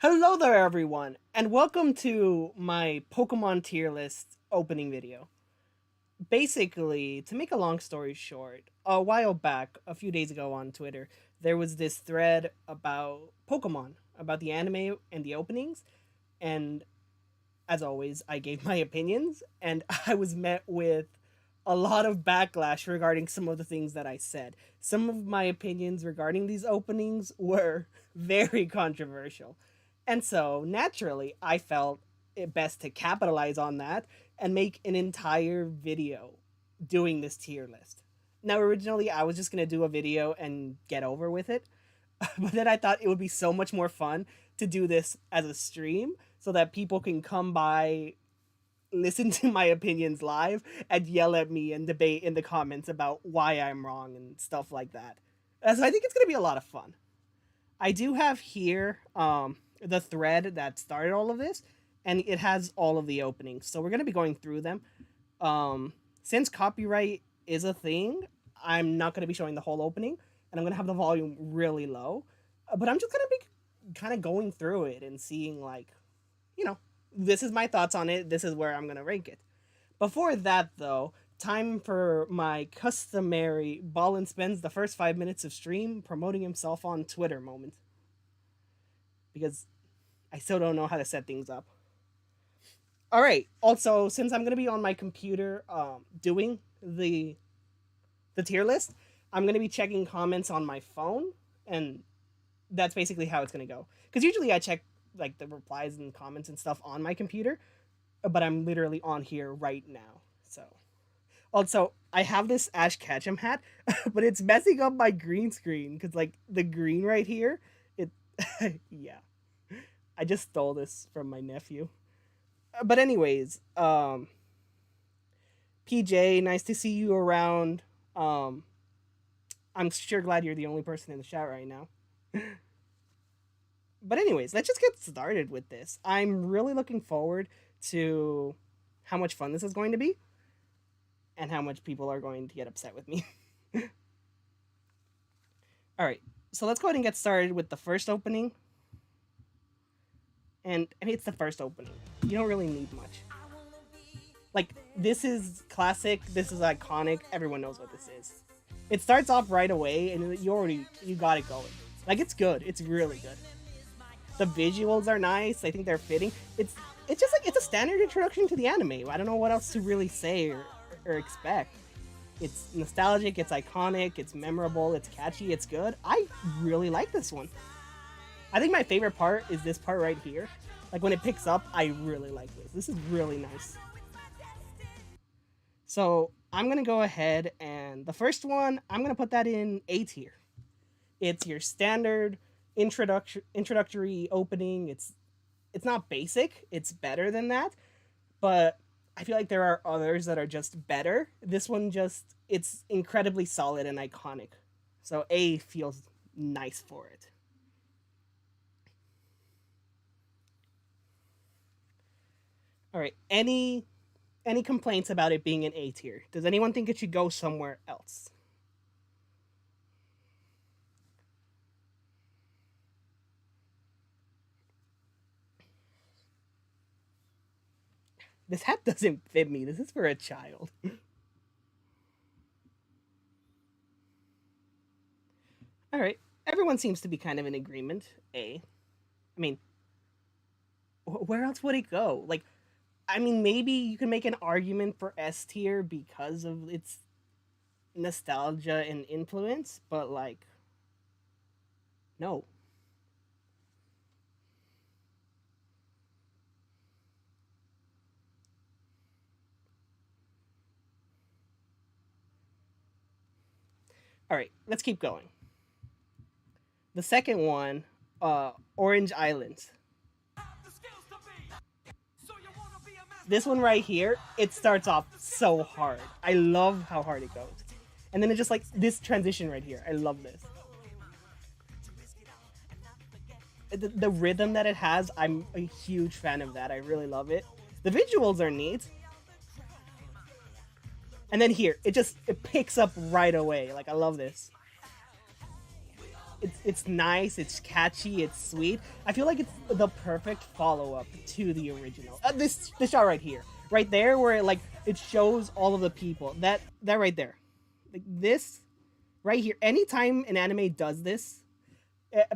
Hello there, everyone, and welcome to my Pokemon tier list opening video. Basically, to make a long story short, a while back, a few days ago on Twitter, there was this thread about Pokemon, about the anime and the openings, and as always, I gave my opinions, and I was met with a lot of backlash regarding some of the things that I said. Some of my opinions regarding these openings were very controversial. And so, naturally, I felt it best to capitalize on that and make an entire video doing this tier list. Now, originally, I was just going to do a video and get over with it, but then I thought it would be so much more fun to do this as a stream so that people can come by, listen to my opinions live, and yell at me and debate in the comments about why I'm wrong and stuff like that. So I think it's going to be a lot of fun. I do have here the thread that started all of this, and it has all of the openings. So we're going to be going through them. Since copyright is a thing, I'm not going to be showing the whole opening, and I'm going to have the volume really low. But I'm just going to be kind of going through it and seeing, like, this is my thoughts on it. This is where I'm going to rank it. Before that, though, time for my customary Ballin spends the first 5 minutes of stream promoting himself on Twitter moment. Because I still don't know how to set things up. Alright, also, since I'm going to be on my computer doing the tier list, I'm going to be checking comments on my phone, and that's basically how it's going to go. Because usually I check like the replies and comments and stuff on my computer, but I'm literally on here right now. So also, I have this Ash Ketchum hat, but it's messing up my green screen because, like, the green right here, it, yeah. I just stole this from my nephew. But anyways, PJ, nice to see you around. I'm sure glad you're the only person in the chat right now. But anyways, let's just get started with this. I'm really looking forward to how much fun this is going to be and how much people are going to get upset with me. All right, so let's go ahead and get started with the first opening. And I mean, it's the first opening. You don't really need much. Like, this is classic. This is iconic. Everyone knows what this is. It starts off right away, and you got it going. Like, it's good. It's really good. The visuals are nice. I think they're fitting. It's just like, it's a standard introduction to the anime. I don't know what else to really say or expect. It's nostalgic, it's iconic, it's memorable, it's catchy, it's good. I really like this one. I think my favorite part is this part right here. Like, when it picks up, I really like this. This is really nice. So I'm going to go ahead and the first one, I'm going to put that in A tier. It's your standard introductory opening. It's not basic, it's better than that, but I feel like there are others that are just better. This one it's incredibly solid and iconic, so A feels nice for it. All right, any complaints about it being an A tier? Does anyone think it should go somewhere else? This hat doesn't fit me. This is for a child. All right. Everyone seems to be kind of in agreement. A. I mean, where else would it go? Like, I mean, maybe you can make an argument for S tier because of its nostalgia and influence, but, like, no. All right, let's keep going. The second one, Orange Islands. This one right here, it starts off so hard. I love how hard it goes. And then it just, like, this transition right here. I love this. The rhythm that it has, I'm a huge fan of that. I really love it. The visuals are neat. And then here, it picks up right away. Like, I love this. It's nice, it's catchy, it's sweet. I feel like it's the perfect follow up to the original. This shot right here, right there, where it shows all of the people. That right there, like this right here. Anytime an anime does this,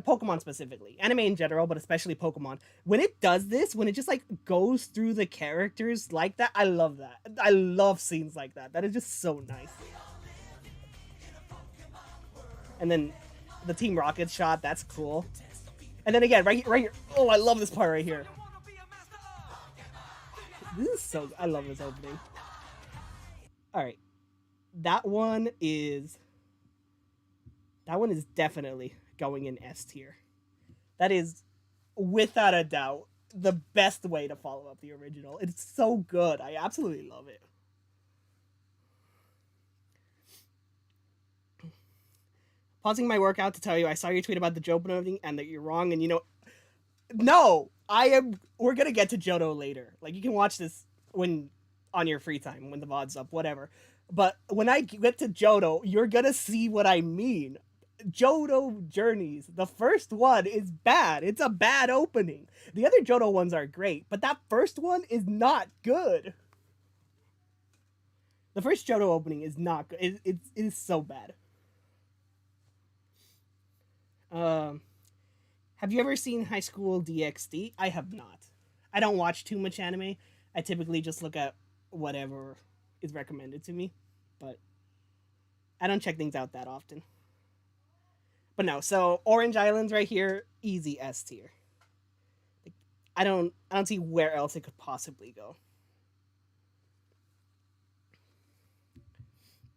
Pokemon specifically, anime in general, but especially Pokemon, when it does this, when it just like goes through the characters like that, I love that. I love scenes like that. That is just so nice. And then the Team Rocket shot, that's cool. And then again, right here. Oh, I love this part right here. This is so. I love this opening. All right, that one is. That one is definitely going in S tier. That is, without a doubt, the best way to follow up the original. It's so good. I absolutely love it. Pausing my workout to tell you I saw your tweet about the Johto and that you're wrong, and no, I am. We're gonna get to Johto later. Like, you can watch this when on your free time, when the VOD's up, whatever. But when I get to Johto, you're gonna see what I mean. Johto Journeys, the first one is bad. It's a bad opening. The other Johto ones are great, but that first one is not good. The first Johto opening is not good. It is so bad. Have you ever seen High School DxD? I have not. I don't watch too much anime. I typically just look at whatever is recommended to me, but I don't check things out that often. But no, so Orange Islands right here, easy S tier. I don't see where else it could possibly go.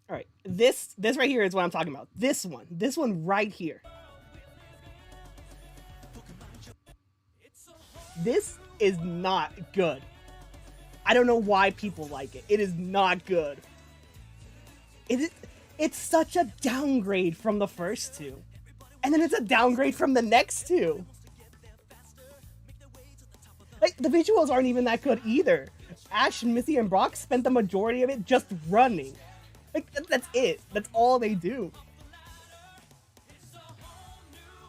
All right, this right here is what I'm talking about. This one right here. This is not good. I don't know why people like it. It is not good. It's such a downgrade from the first two. And then it's a downgrade from the next two. Like, the visuals aren't even that good either. Ash, Missy, and Brock spent the majority of it just running. Like, that's it. That's all they do.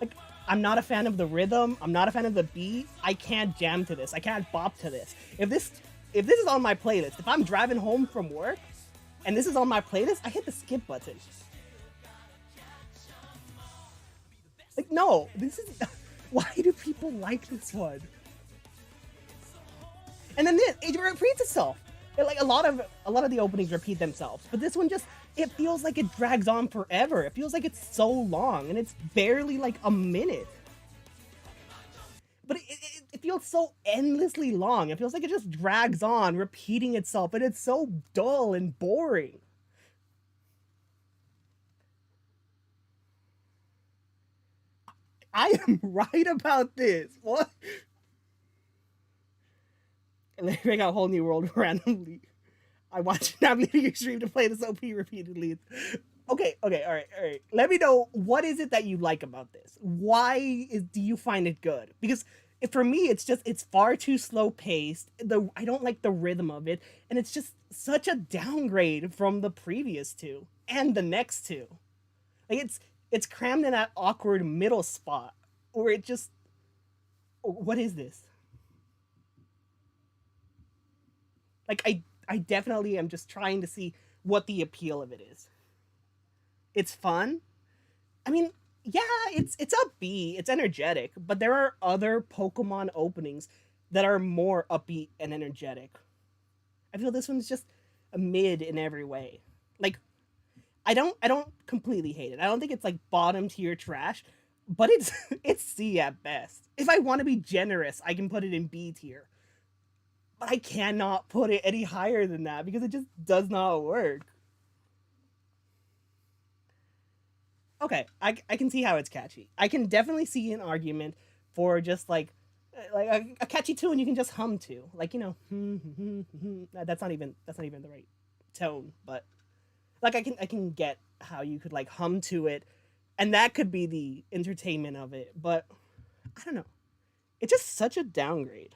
Like, I'm not a fan of the rhythm. I'm not a fan of the beat. I can't jam to this. I can't bop to this. If this is on my playlist, if I'm driving home from work and this is on my playlist, I hit the skip button. Like, no, this is. Why do people like this one? And then it repeats itself. Like, a lot of the openings repeat themselves, but this one just, it feels like it drags on forever. It feels like it's so long, and it's barely like a minute. But it feels so endlessly long. It feels like it just drags on, repeating itself, and it's so dull and boring. I am right about this. What? And they make a whole new world randomly. I watch now leading your stream to play this OP repeatedly. Okay, all right. Let me know, what is it that you like about this? Why do you find it good? Because for me, it's far too slow paced. I don't like the rhythm of it, and it's just such a downgrade from the previous two and the next two. Like, it's crammed in that awkward middle spot where it just, what is this? Like, I definitely am just trying to see what the appeal of it is. It's fun. I mean, yeah, it's upbeat, it's energetic, but there are other Pokemon openings that are more upbeat and energetic. I feel this one's just a mid in every way. Like, I don't completely hate it. I don't think it's like bottom tier trash, but it's C at best. If I want to be generous, I can put it in B tier. But I cannot put it any higher than that because it just does not work. Okay, I can see how it's catchy. I can definitely see an argument for just like a catchy tune you can just hum to. Like, that's not even the right tone, but like, I can get how you could like hum to it, and that could be the entertainment of it. But I don't know. It's just such a downgrade.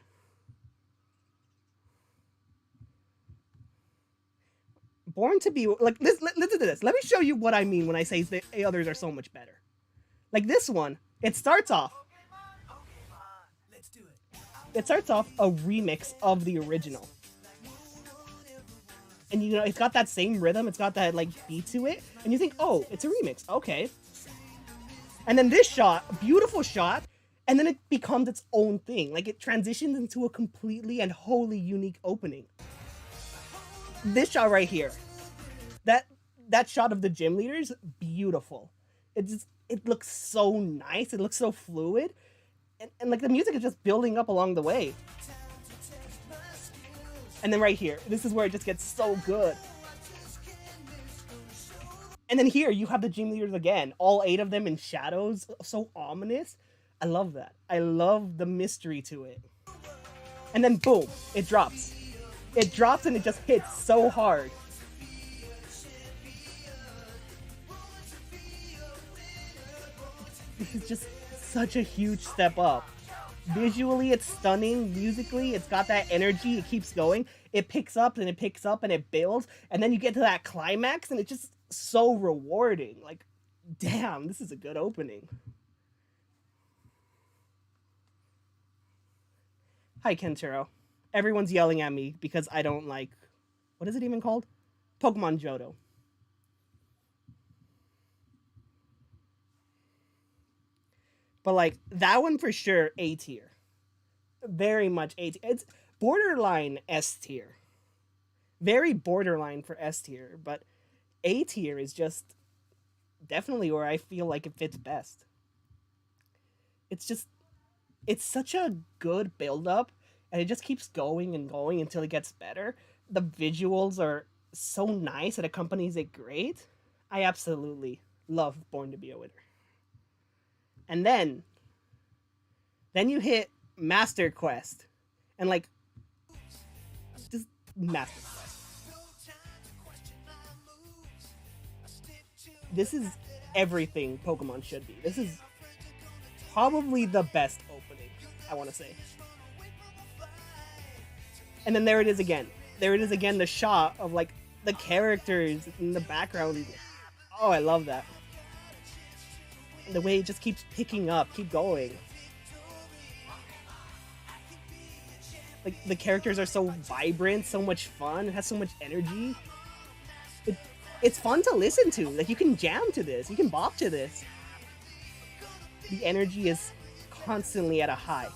Born to be like, listen to this. Let me show you what I mean when I say the others are so much better. Like this one, it starts off a remix of the original. And you know, it's got that same rhythm, it's got that like beat to it, and you think, oh, it's a remix, okay. And then this shot, beautiful shot, and then it becomes its own thing. Like it transitions into a completely and wholly unique opening. This shot right here, that shot of the gym leaders, beautiful. It looks so nice. It looks so fluid, and like the music is just building up along the way. And then right here, this is where it just gets so good. And then here you have the gym leaders again, all 8 of them in shadows, so ominous. I love that. I love the mystery to it. And then boom, it drops. It drops and it just hits so hard. This is just such a huge step up. Visually, it's stunning. Musically, it's got that energy. It keeps going. It picks up and it picks up and it builds. And then you get to that climax and it's just so rewarding. Like, damn, this is a good opening. Hi, Kentaro. Everyone's yelling at me because I don't like... What is it even called? Pokemon Johto. But like, that one for sure, A tier. Very much A tier. It's borderline S tier. Very borderline for S tier, but A tier is just definitely where I feel like it fits best. It's such a good build-up, and it just keeps going and going until it gets better. The visuals are so nice, it accompanies it great. I absolutely love Born to be a Winner. And then you hit Master Quest, and like, just Master Quest. This is everything Pokemon should be. This is probably the best opening, I want to say. And then there it is again. There it is again, the shot of like the characters in the background. Oh, I love that. And the way it just keeps picking up, keep going. Like, the characters are so vibrant, so much fun, it has so much energy. It's fun to listen to. Like, you can jam to this, you can bop to this. The energy is constantly at a high.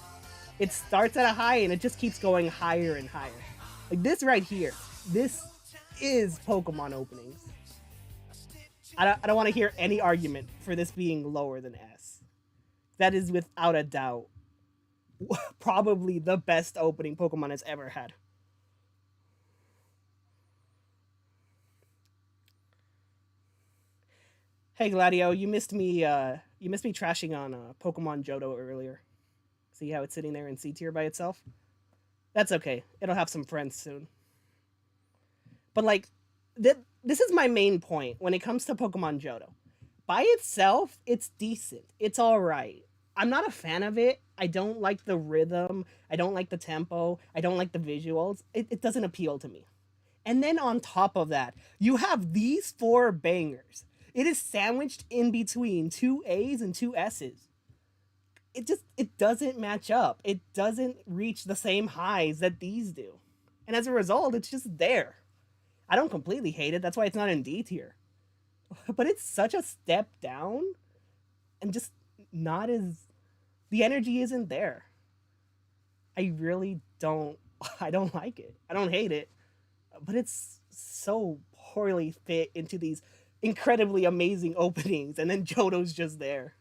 It starts at a high and it just keeps going higher and higher. Like this right here, this is Pokemon openings. I don't want to hear any argument for this being lower than S. That is without a doubt probably the best opening Pokemon has ever had. Hey Gladio, you missed me trashing on Pokemon Johto earlier. See how it's sitting there in C tier by itself? That's okay. It'll have some friends soon. But like, this is my main point when it comes to Pokemon Johto. By itself, it's decent. It's alright. I'm not a fan of it. I don't like the rhythm. I don't like the tempo. I don't like the visuals. It doesn't appeal to me. And then on top of that, you have these 4 bangers. It is sandwiched in between 2 A's and 2 S's. It doesn't match up. It doesn't reach the same highs that these do. And as a result, it's just there. I don't completely hate it. That's why it's not in D tier. But it's such a step down and just not as... The energy isn't there. I really don't... I don't like it. I don't hate it. But it's so poorly fit into these incredibly amazing openings, and then Johto's just there.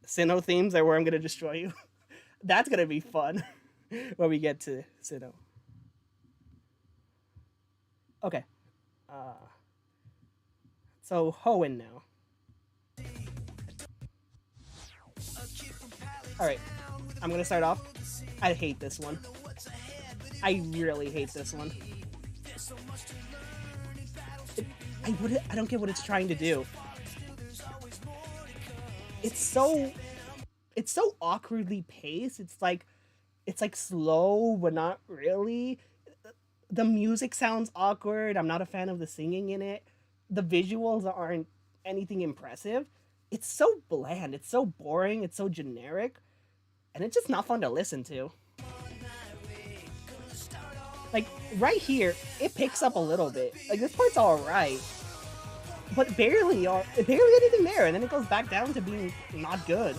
Sinnoh themes are where I'm going to destroy you. That's going to be fun when we get to Sinnoh. Okay. So, Hoenn now. Alright. I'm going to start off. I hate this one. I really hate this one. I don't get what it's trying to do. It's so awkwardly paced. It's like slow, but not really. The music sounds awkward. I'm not a fan of the singing in it. The visuals aren't anything impressive. It's so bland. It's so boring. It's so generic. And it's just not fun to listen to. Like, right here, it picks up a little bit. Like, this part's alright. But barely anything there. And then it goes back down to being not good.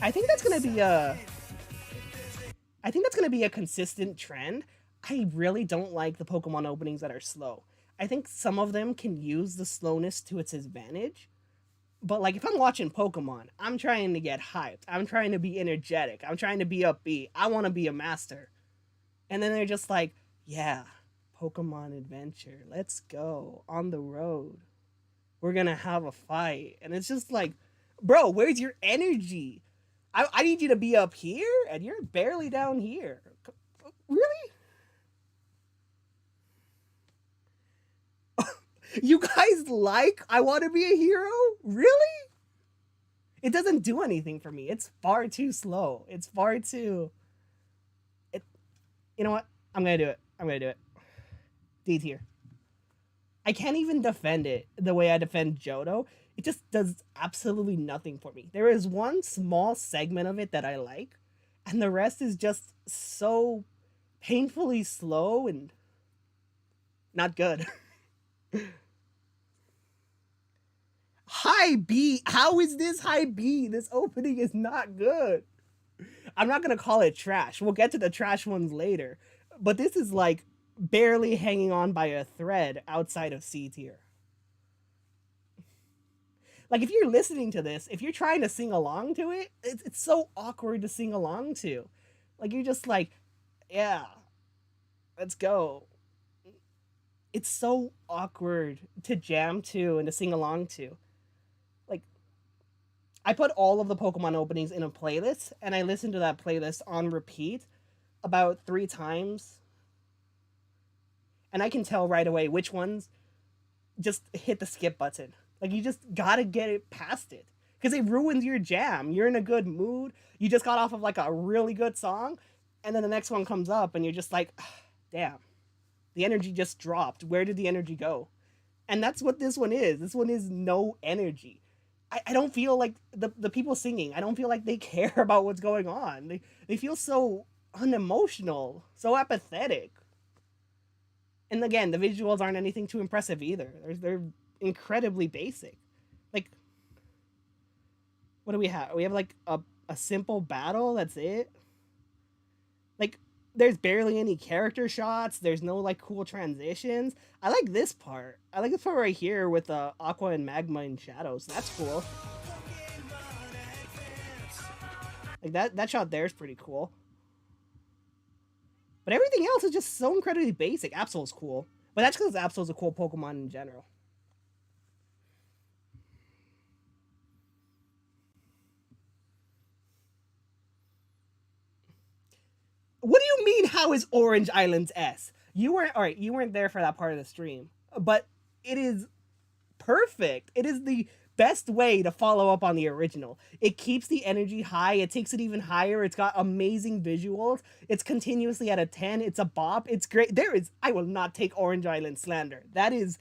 I think that's gonna be a consistent trend. I really don't like the Pokemon openings that are slow. I think some of them can use the slowness to its advantage. But like if I'm watching Pokemon, I'm trying to get hyped. I'm trying to be energetic. I'm trying to be upbeat. I want to be a master. And then they're just like, yeah, Pokemon adventure. Let's go on the road. We're going to have a fight. And it's just like, bro, where's your energy? I need you to be up here and you're barely down here. Really? You guys like I Want to Be a Hero? Really? It doesn't do anything for me. It's far too slow. It's far too... You know what? I'm going to do it. I'm going to do it. D tier. I can't even defend it the way I defend Johto. It just does absolutely nothing for me. There is one small segment of it that I like, and the rest is just so painfully slow and not good. High B. How is this high B? This opening is not good. I'm not going to call it trash. We'll get to the trash ones later. But this is like barely hanging on by a thread outside of C tier. Like if you're listening to this, if you're trying to sing along to it, it's so awkward to sing along to. Like you're just like, yeah, let's go. It's so awkward to jam to and to sing along to. Like, I put all of the Pokemon openings in a playlist, and I listened to that playlist on repeat about 3 times. And I can tell right away which ones just hit the skip button. Like, you just gotta get it past it. Because it ruins your jam. You're in a good mood. You just got off of, like, a really good song. And then the next one comes up, and you're just like, damn. The energy just dropped. Where did the energy go? And that's what this one is. This one is no energy. I don't feel like the people singing, I don't feel like they care about what's going on. They feel so unemotional, so apathetic. And again, the visuals aren't anything too impressive either. They're incredibly basic. Like, what do we have? We have like a simple battle, that's it. Like, there's barely any character shots. There's no like cool transitions. I like this part. I like this part right here with Aqua and Magma and Shadows. That's cool. Like that shot there is pretty cool. But everything else is just so incredibly basic. Absol's cool. But that's because Absol's a cool Pokemon in general. What do you mean, how is Orange Island's S? You weren't there for that part of the stream. But it is perfect. It is the best way to follow up on the original. It keeps the energy high. It takes it even higher. It's got amazing visuals. It's continuously at a 10. It's a bop. It's great. I will not take Orange Island slander. That is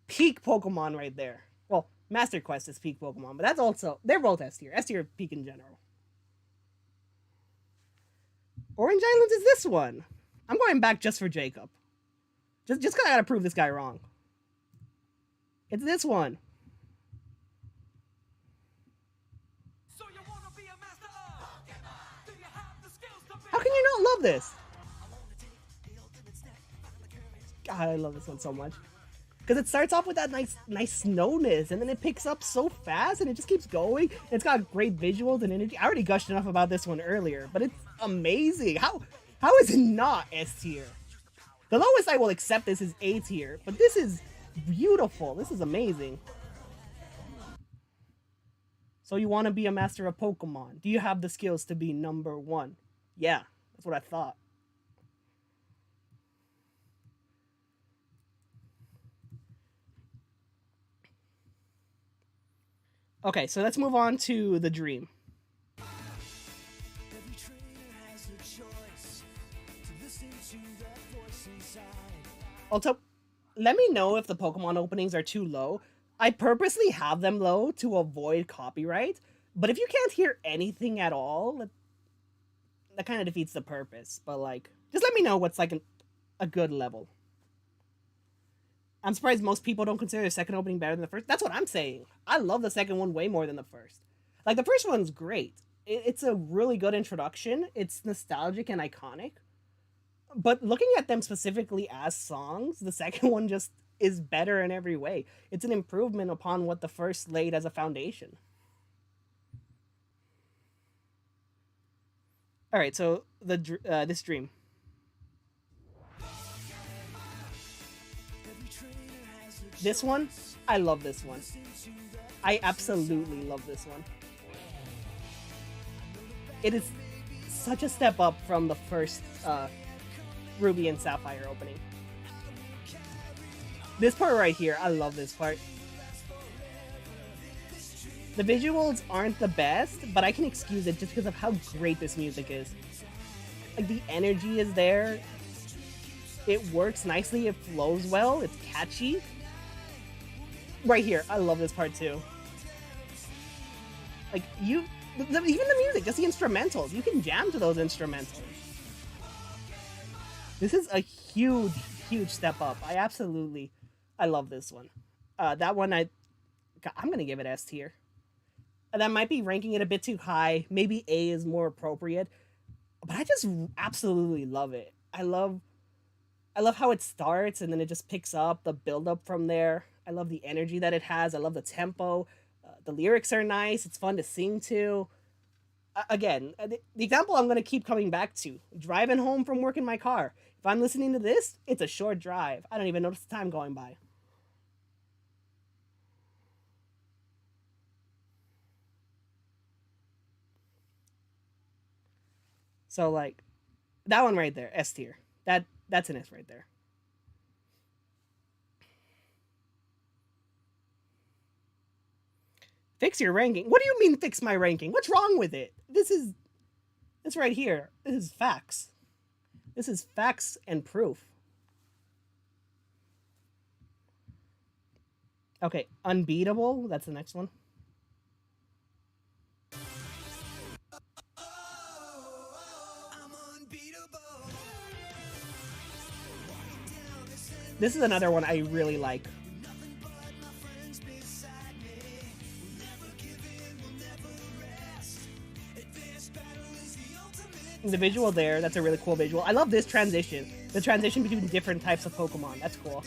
peak Pokemon right there. Well, Master Quest is peak Pokemon, but that's also, they're both S tier. S tier peak in general. Orange Islands is this one. I'm going back just for Jacob. Just cause I gotta prove this guy wrong. It's this one. So you wanna be a master of Pokemon? Do you have the skills to be? How can you not love this? God, I love this one so much. Because it starts off with that nice snowness, and then it picks up so fast, and it just keeps going. It's got great visuals and energy. I already gushed enough about this one earlier, but it's amazing. How is it not S tier? The lowest I will accept this is A tier, but this is beautiful. This is amazing. So you want to be a master of Pokemon? Do you have the skills to be number 1? Yeah, that's what I thought. Okay, so let's move on to the dream. Also, let me know if the Pokemon openings are too low. I purposely have them low to avoid copyright, but if you can't hear anything at all, that kind of defeats the purpose. But like, just let me know what's like a good level. I'm surprised most people don't consider the second opening better than the first. That's what I'm saying. I love the second one way more than the first. Like the first one's great. It's a really good introduction. It's nostalgic and iconic. But looking at them specifically as songs, the second one just is better in every way. It's an improvement upon what the first laid as a foundation. All right, so this dream. This one, I love this one. I absolutely love this one. It is such a step up from the first Ruby and Sapphire opening. This part right here, I love this part. The visuals aren't the best, but I can excuse it just because of how great this music is. Like the energy is there. It works nicely, it flows well, it's catchy. Right here, I love this part too. Like even the music, just the instrumentals, you can jam to those instrumentals. This is a huge, huge step up. I love this one. That one, I'm gonna give it S tier. That might be ranking it a bit too high. Maybe A is more appropriate, but I just absolutely love it. I love how it starts and then it just picks up the build up from there. I love the energy that it has. I love the tempo. The lyrics are nice. It's fun to sing to. Again, the example I'm going to keep coming back to, driving home from work in my car. If I'm listening to this, it's a short drive. I don't even notice the time going by. So like that one right there, S tier. That's an S right there. Fix your ranking. What do you mean fix my ranking? What's wrong with it? This right here. This is facts. This is facts and proof. Okay, Unbeatable. That's the next one. This is another one I really like. The visual there, that's a really cool visual. I love this transition. The transition between different types of Pokemon. That's cool.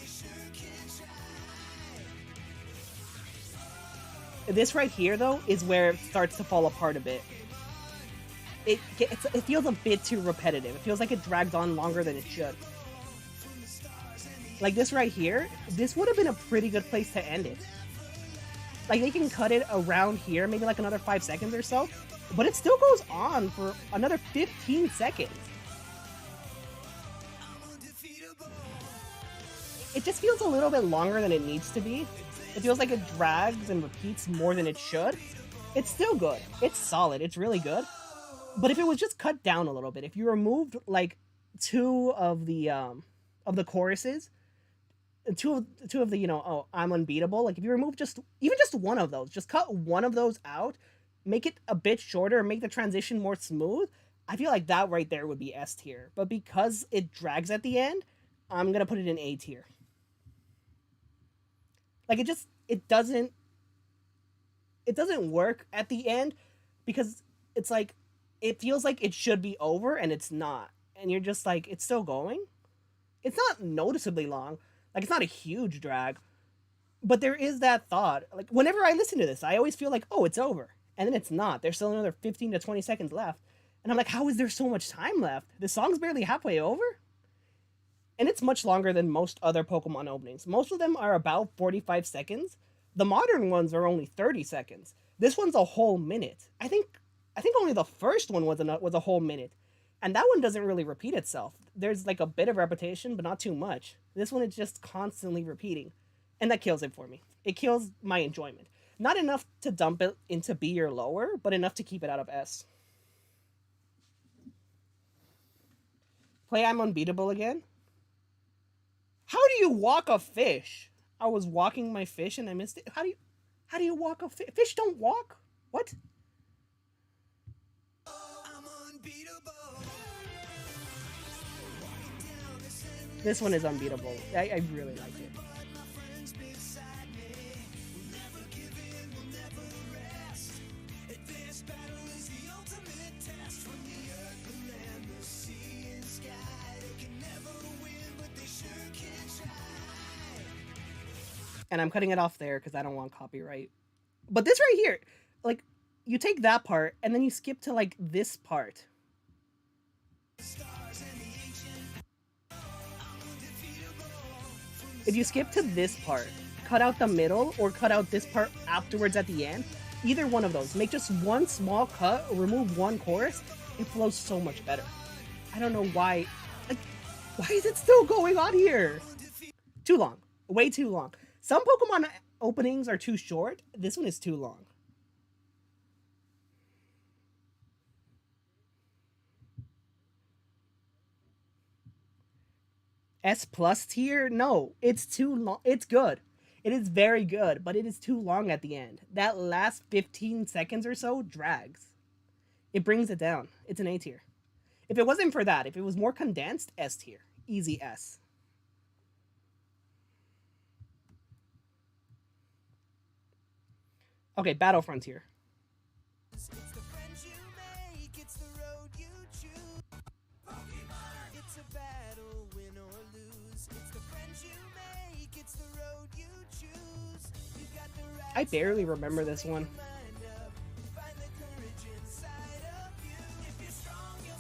This right here, though, is where it starts to fall apart a bit. It feels a bit too repetitive. It feels like it drags on longer than it should. Like this right here, this would have been a pretty good place to end it. Like they can cut it around here, maybe like another 5 seconds or so, but it still goes on for another 15 seconds. It just feels a little bit longer than it needs to be. It feels like it drags and repeats more than it should. It's still good. It's solid. It's really good. But if it was just cut down a little bit, if you removed like two of the choruses, two of the oh, I'm unbeatable. Like if you remove even just one of those, just cut one of those out, make it a bit shorter, make the transition more smooth. I feel like that right there would be S tier. But because it drags at the end, I'm gonna put it in A tier. Like it doesn't work at the end because it's like it feels like it should be over and it's not. And you're just like, it's still going. It's not noticeably long. Like it's not a huge drag. But there is that thought. Like whenever I listen to this, I always feel like, oh, it's over. And then it's not. There's still another 15 to 20 seconds left. And I'm like, how is there so much time left? The song's barely halfway over. And it's much longer than most other Pokemon openings. Most of them are about 45 seconds. The modern ones are only 30 seconds. This one's a whole minute. I think only the first one was a whole minute. And that one doesn't really repeat itself. There's like a bit of repetition, but not too much. This one is just constantly repeating. And that kills it for me. It kills my enjoyment. Not enough to dump it into B or lower, but enough to keep it out of S. Play I'm Unbeatable again? How do you walk a fish? I was walking my fish and I missed it. How do you walk a fish? Fish don't walk? What? This one is unbeatable. I really like it. And I'm cutting it off there because I don't want copyright. But this right here, like, you take that part and then you skip to like this part. If you skip to this part, cut out the middle or cut out this part afterwards at the end, either one of those, make just one small cut, remove one chorus, it flows so much better. I don't know why, like, why is it still going on here? Too long, way too long. Some Pokemon openings are too short, this one is too long. S plus tier? No, it's too long. It's good. It is very good, but it is too long at the end. That last 15 seconds or so drags. It brings it down. It's an A tier. If it wasn't for that, if it was more condensed, S tier. Easy S. Okay, Battle Frontier. I barely remember this one.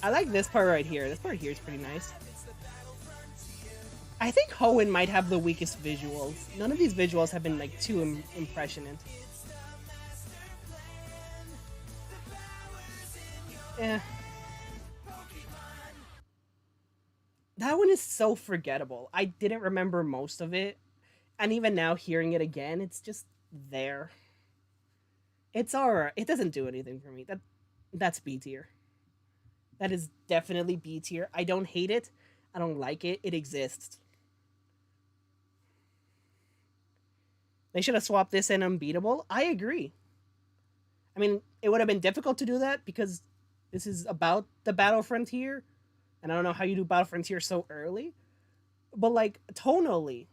I like this part right here. This part here is pretty nice. I think Hoenn might have the weakest visuals. None of these visuals have been like too impressionant. Eh. That one is so forgettable. I didn't remember most of it. And even now, hearing it again, it's just there. It's alright. It doesn't do anything for me. That's B tier. That is definitely B tier. I don't hate it. I don't like it. It exists. They should have swapped this and Unbeatable. I agree. I mean, it would have been difficult to do that because this is about the Battle Frontier. And I don't know how you do Battle Frontier so early. But, like, tonally,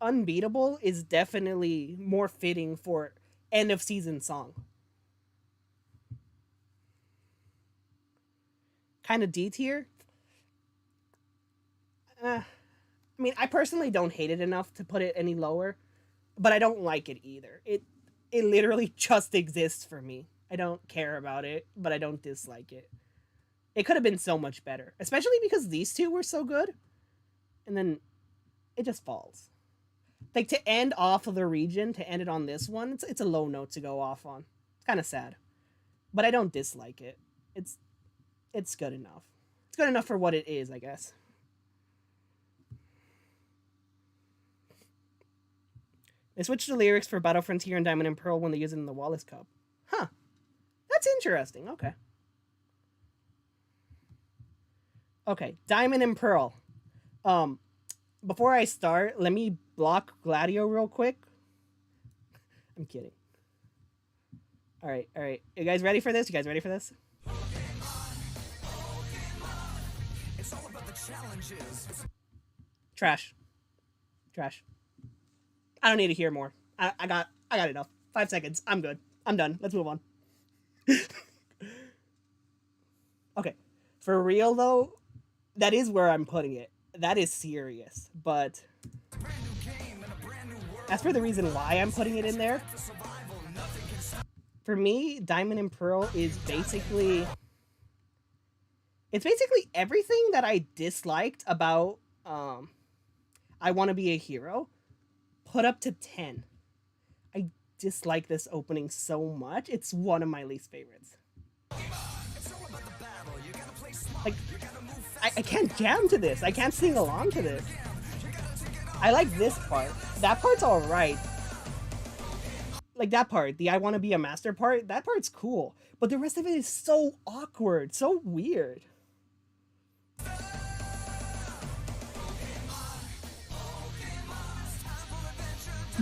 Unbeatable is definitely more fitting for end of season song. Kind of D tier. I mean, I personally don't hate it enough to put it any lower, but I don't like it either. It literally just exists for me. I don't care about it, but I don't dislike it. It could have been so much better, especially because these two were so good, and then it just falls. Like, to end off of the region, to end it on this one, it's a low note to go off on. It's kind of sad, but I don't dislike it. It's good enough. It's good enough for what it is, I guess. They switched the lyrics for Battle Frontier and Diamond and Pearl when they use it in the Wallace Cup. Huh. That's interesting. Okay. Okay, Diamond and Pearl. Before I start, let me block Gladio real quick. I'm kidding. All right. You guys ready for this? It's all about the challenges. Trash. I don't need to hear more. I got enough. 5 seconds. I'm good. I'm done. Let's move on. Okay. For real though, that is where I'm putting it. That is serious. But as for the reason why I'm putting it in there, for me, Diamond and Pearl is basically... It's basically everything that I disliked about I Want to Be a Hero put up to 10. I dislike this opening so much. It's one of my least favorites. Like, I can't jam to this. I can't sing along to this. I like this part. That part's alright. Like that part, the I Want to Be a Master part, that part's cool. But the rest of it is so awkward, so weird.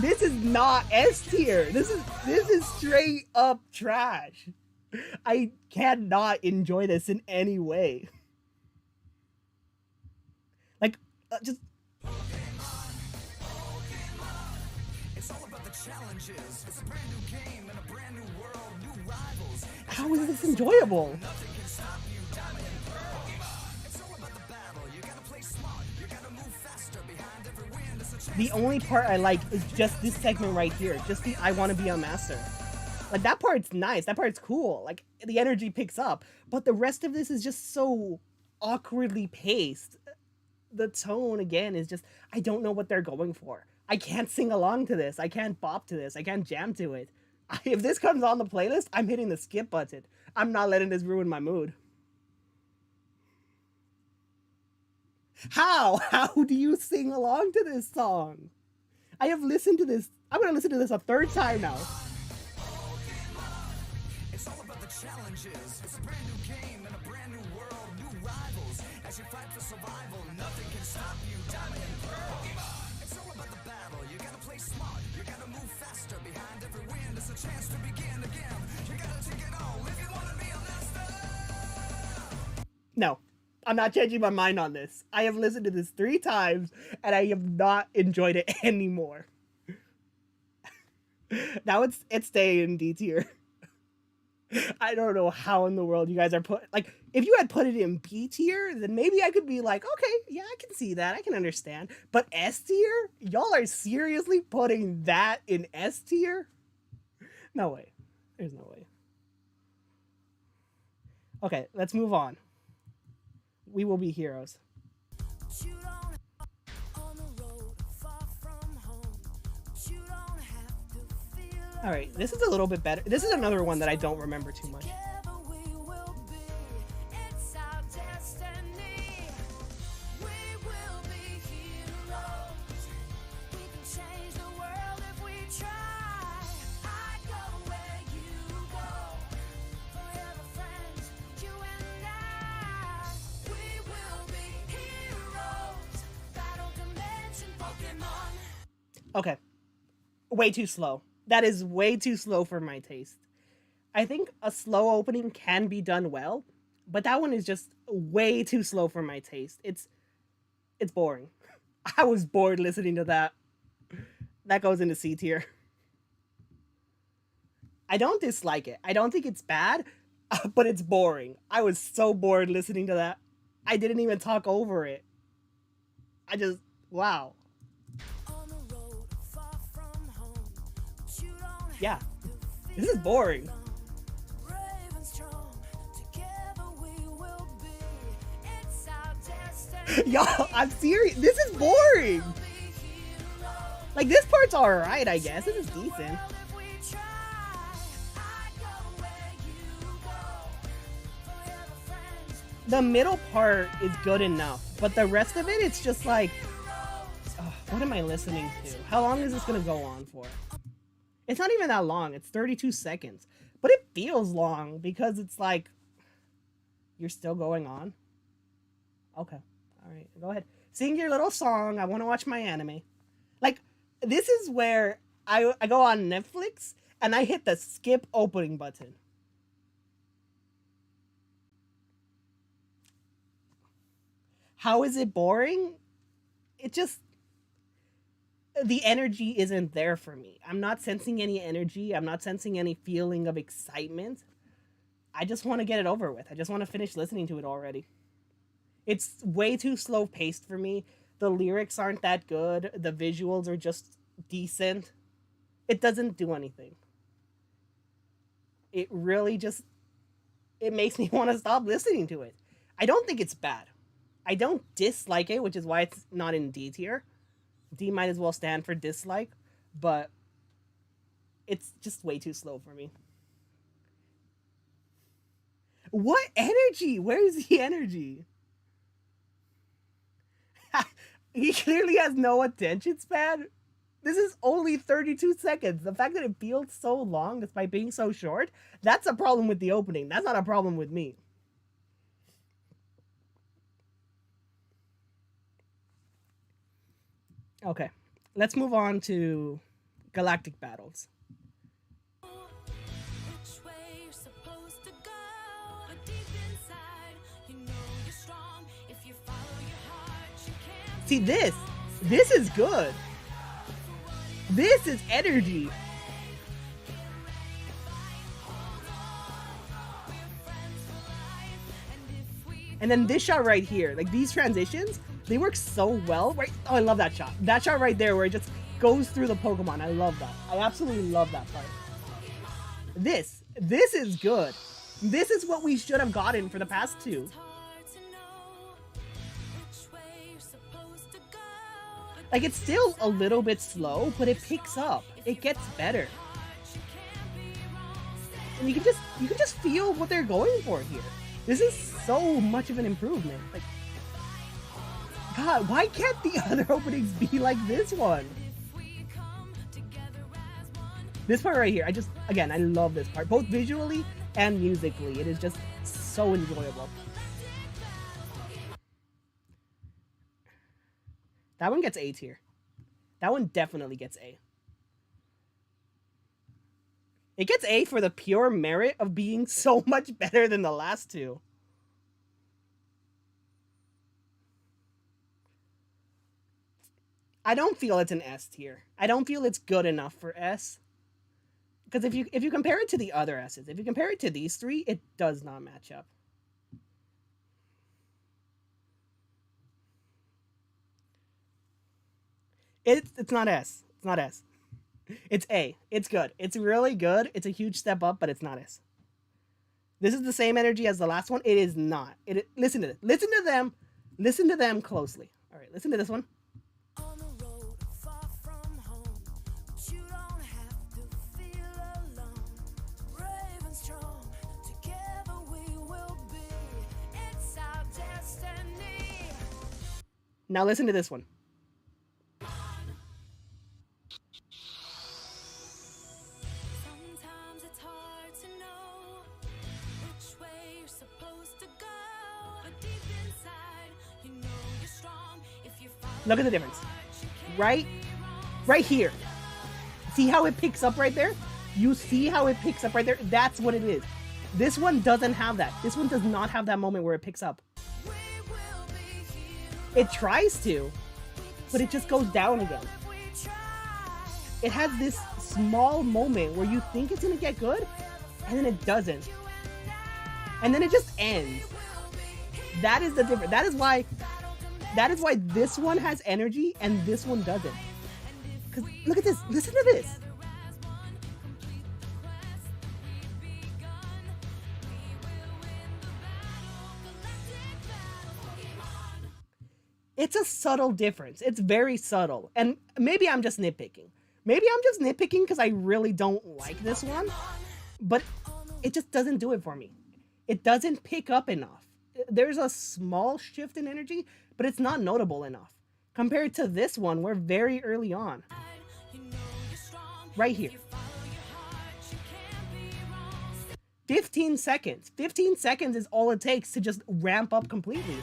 This is not S tier. This is straight up trash. I cannot enjoy this in any way. Like, just. It's all about the challenges. It's a brand new game and a brand new world, new rivals. How is this enjoyable? Nothing can stop you, diamond and pearl. It's all about the battle. You gotta play smart. You gotta move faster. Behind every win, there's a chance. The only part I like is just this segment right here. Just the I want to be a master. Like, that part's nice. That part's cool. Like, the energy picks up. But the rest of this is just so awkwardly paced. The tone, again, is just, I don't know what they're going for. I can't sing along to this. I can't bop to this. I can't jam to it. If this comes on the playlist, I'm hitting the skip button. I'm not letting this ruin my mood. How? How do you sing along to this song? I have listened to this. I'm going to listen to this a third time now. It's all about the challenges. It's a brand new game and a brand new world, new rivals. As you fight for survival, nothing can stop you, diamond and pearl. It's all about the battle. You gotta play smart. You gotta move faster. Behind every win, there's a chance to begin again. You gotta take it all if you wanna be a master. No, I'm not changing my mind on this. I have listened to this 3 times and I have not enjoyed it anymore. Now it's staying in D tier. I don't know how in the world you guys are like, if you had put it in B tier, then maybe I could be like, okay, yeah, I can see that. I can understand. But S tier? Y'all are seriously putting that in S tier? No way. There's no way. Okay, let's move on. We will be heroes. All right, this is a little bit better. This is another one that I don't remember too much. Okay, way too slow. That is way too slow for my taste. I think a slow opening can be done well, but that one is just way too slow for my taste. It's boring. I was bored listening to that. That goes into C tier. I don't dislike it. I don't think it's bad, but it's boring. I was so bored listening to that. I didn't even talk over it. Wow. Yeah, this is boring. Y'all, I'm serious. This is boring. Like, this part's alright, I guess. This is decent. The middle part is good enough, but the rest of it, it's just like, what am I listening to? How long is this gonna go on for? It's not even that long. It's 32 seconds. But it feels long because it's like, you're still going on? Okay. All right. Go ahead. Sing your little song. I want to watch my anime. Like, this is where I go on Netflix and I hit the skip opening button. How is it boring? It just... the energy isn't there for me. I'm not sensing any energy. I'm not sensing any feeling of excitement. I just want to get it over with. I just want to finish listening to it already. It's way too slow paced for me. The lyrics aren't that good. The visuals are just decent. It doesn't do anything. It really just... it makes me want to stop listening to it. I don't think it's bad. I don't dislike it, which is why it's not in D tier. D might as well stand for dislike, but it's just way too slow for me. What energy? Where's the energy? He clearly has no attention span. This is only 32 seconds. The fact that it feels so long despite being so short, that's a problem with the opening. That's not a problem with me. Okay, let's move on to Galactic battles. See this? This is good. This is energy. And then this shot right here, like these transitions, they work so well. Right? Oh, I love that shot. That shot right there where it just goes through the Pokemon. I love that. I absolutely love that part. This is good. This is what we should have gotten for the past two. Like, it's still a little bit slow, but it picks up. It gets better. And you can just feel what they're going for here. This is so much of an improvement. Like, God, why can't the other openings be like this one? This part right here, I love this part. Both visually and musically. It is just so enjoyable. That one gets A tier. That one definitely gets A. It gets A for the pure merit of being so much better than the last two. I don't feel it's an S tier. I don't feel it's good enough for S. Because if you compare it to the other S's, if you compare it to these three, it does not match up. It's not S. It's not S. It's A. It's good. It's really good. It's a huge step up, but it's not S. This is the same energy as the last one. It is not. Listen to this. Listen to them. Listen to them closely. All right, listen to this one. Now listen to this one. Look at the difference. Right here. See how it picks up right there? You see how it picks up right there? That's what it is. This one doesn't have that. This one does not have that moment where it picks up. It tries to, but it just goes down again. It has this small moment where you think it's gonna get good, and then it doesn't. And then it just ends. That is the difference. That is why this one has energy and this one doesn't. Because look at this. Listen to this. It's a subtle difference. It's very subtle. And maybe I'm just nitpicking. Maybe I'm just nitpicking because I really don't like this one. But it just doesn't do it for me. It doesn't pick up enough. There's a small shift in energy, but it's not notable enough. Compared to this one, we're very early on. Right here. 15 seconds. 15 seconds is all it takes to just ramp up completely.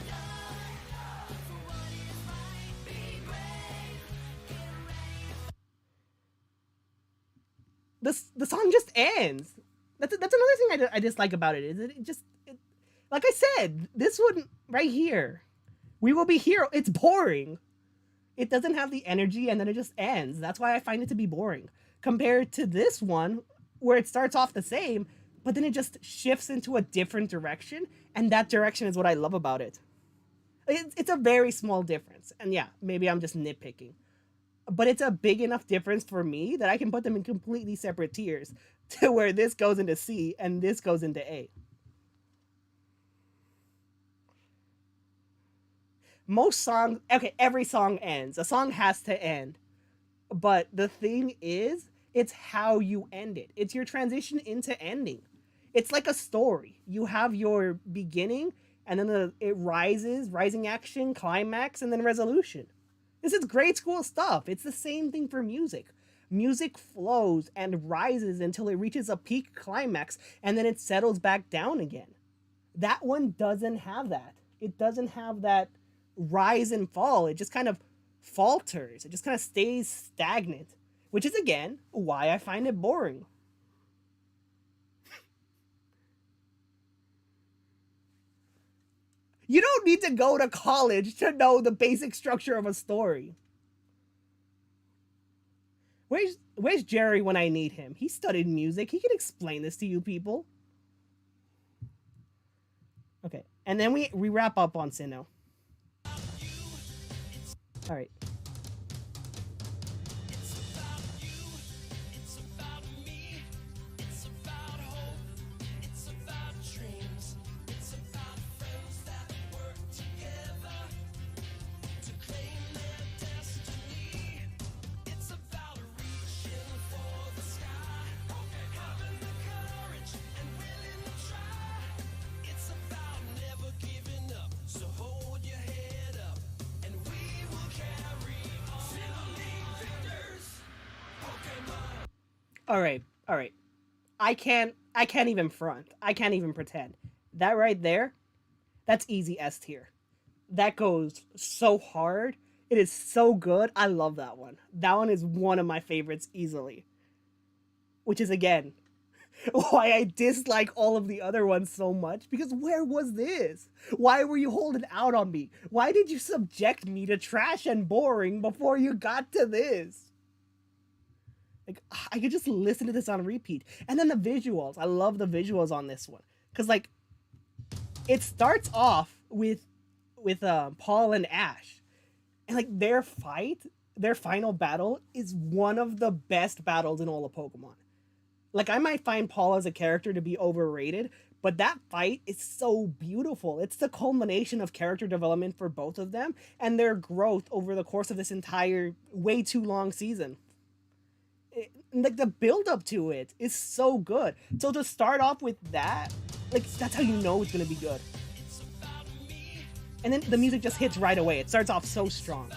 The song just ends. That's another thing I dislike about it. Is like I said, this one right here, we will be here. It's boring. It doesn't have the energy and then it just ends. That's why I find it to be boring. Compared to this one, where it starts off the same, but then it just shifts into a different direction. And that direction is what I love about it. It's a very small difference. And yeah, maybe I'm just nitpicking. But it's a big enough difference for me that I can put them in completely separate tiers to where this goes into C and this goes into A. Most songs, okay, every song ends. A song has to end. But the thing is, it's how you end it. It's your transition into ending. It's like a story. You have your beginning, and then it rises, rising action, climax, and then resolution. This is grade school stuff. It's the same thing for music. Music flows and rises until it reaches a peak climax, and then it settles back down again. That one doesn't have that. It doesn't have that rise and fall. It just kind of falters. It just kind of stays stagnant. which is again why I find it boring. You don't need to go to college to know the basic structure of a story. Where's Jerry when I need him? He studied music. He can explain this to you people. Okay, and then we wrap up on Sinnoh. All right. All right. All right. I can't even front. I can't even pretend. That right there, that's easy S tier. That goes so hard. It is so good. I love that one. That one is one of my favorites easily. Which is again why I dislike all of the other ones so much, because where was this? Why were you holding out on me? Why did you subject me to trash and boring before you got to this? Like, I could just listen to this on repeat. And then the visuals. I love the visuals on this one. Cause like it starts off with Paul and Ash. And like their final battle is one of the best battles in all of Pokemon. Like I might find Paul as a character to be overrated, but that fight is so beautiful. It's the culmination of character development for both of them and their growth over the course of this entire way too long season. Like the build up to it is so good. So to start off with that, like that's how you know it's gonna be good. And then the music just hits right away. It starts off so strong.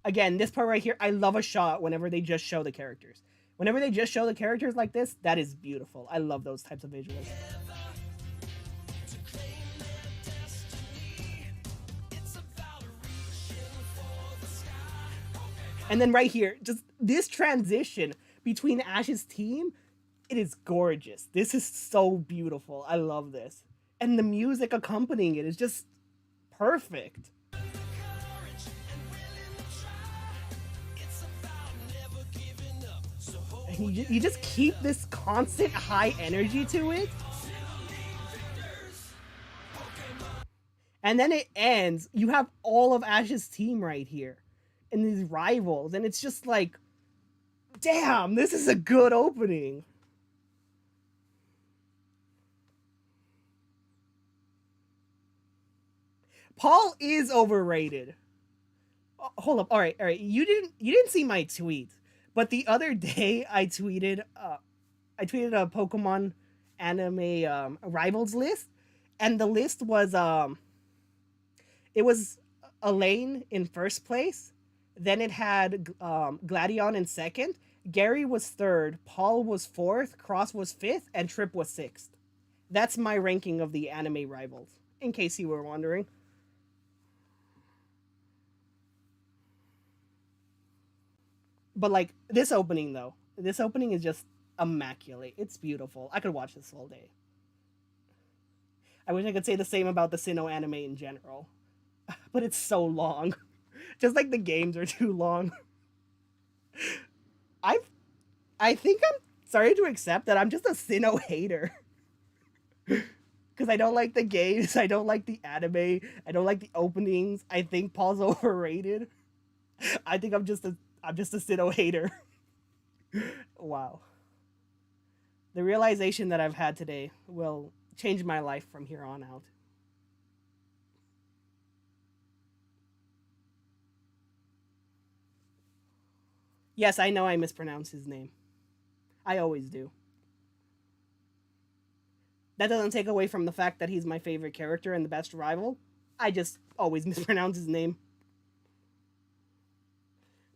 Again, this part right here, I love a shot whenever they just show the characters. Whenever they just show the characters like this, that is beautiful. I love those types of visuals. And then right here, just this transition between Ash's team, it is gorgeous. This is so beautiful. I love this. And the music accompanying it is just perfect. And you just keep this constant high energy to it. And then it ends. You have all of Ash's team right here. And these rivals. And it's just like, damn, this is a good opening. Paul is overrated. Oh, hold up. All right. You didn't see my tweet, but the other day I tweeted a Pokemon Anime rivals list, and the list was it was Elaine in first place, then it had Gladion in second, Gary was third, Paul was fourth, Cross was fifth, and Trip was sixth. That's my ranking of the anime rivals, in case you were wondering. But like this opening is just immaculate. It's beautiful. I could watch this all day. I wish I could say the same about the Sinnoh anime in general, but it's so long. Just like the games are too long. I I think I'm sorry to accept that I'm just a Sinnoh hater. Because I don't like the games, I don't like the anime, I don't like the openings. I think Paul's overrated. I think I'm just a Sinnoh hater. Wow. The realization that I've had today will change my life from here on out. Yes, I know I mispronounce his name. I always do. That doesn't take away from the fact that he's my favorite character and the best rival. I just always mispronounce his name.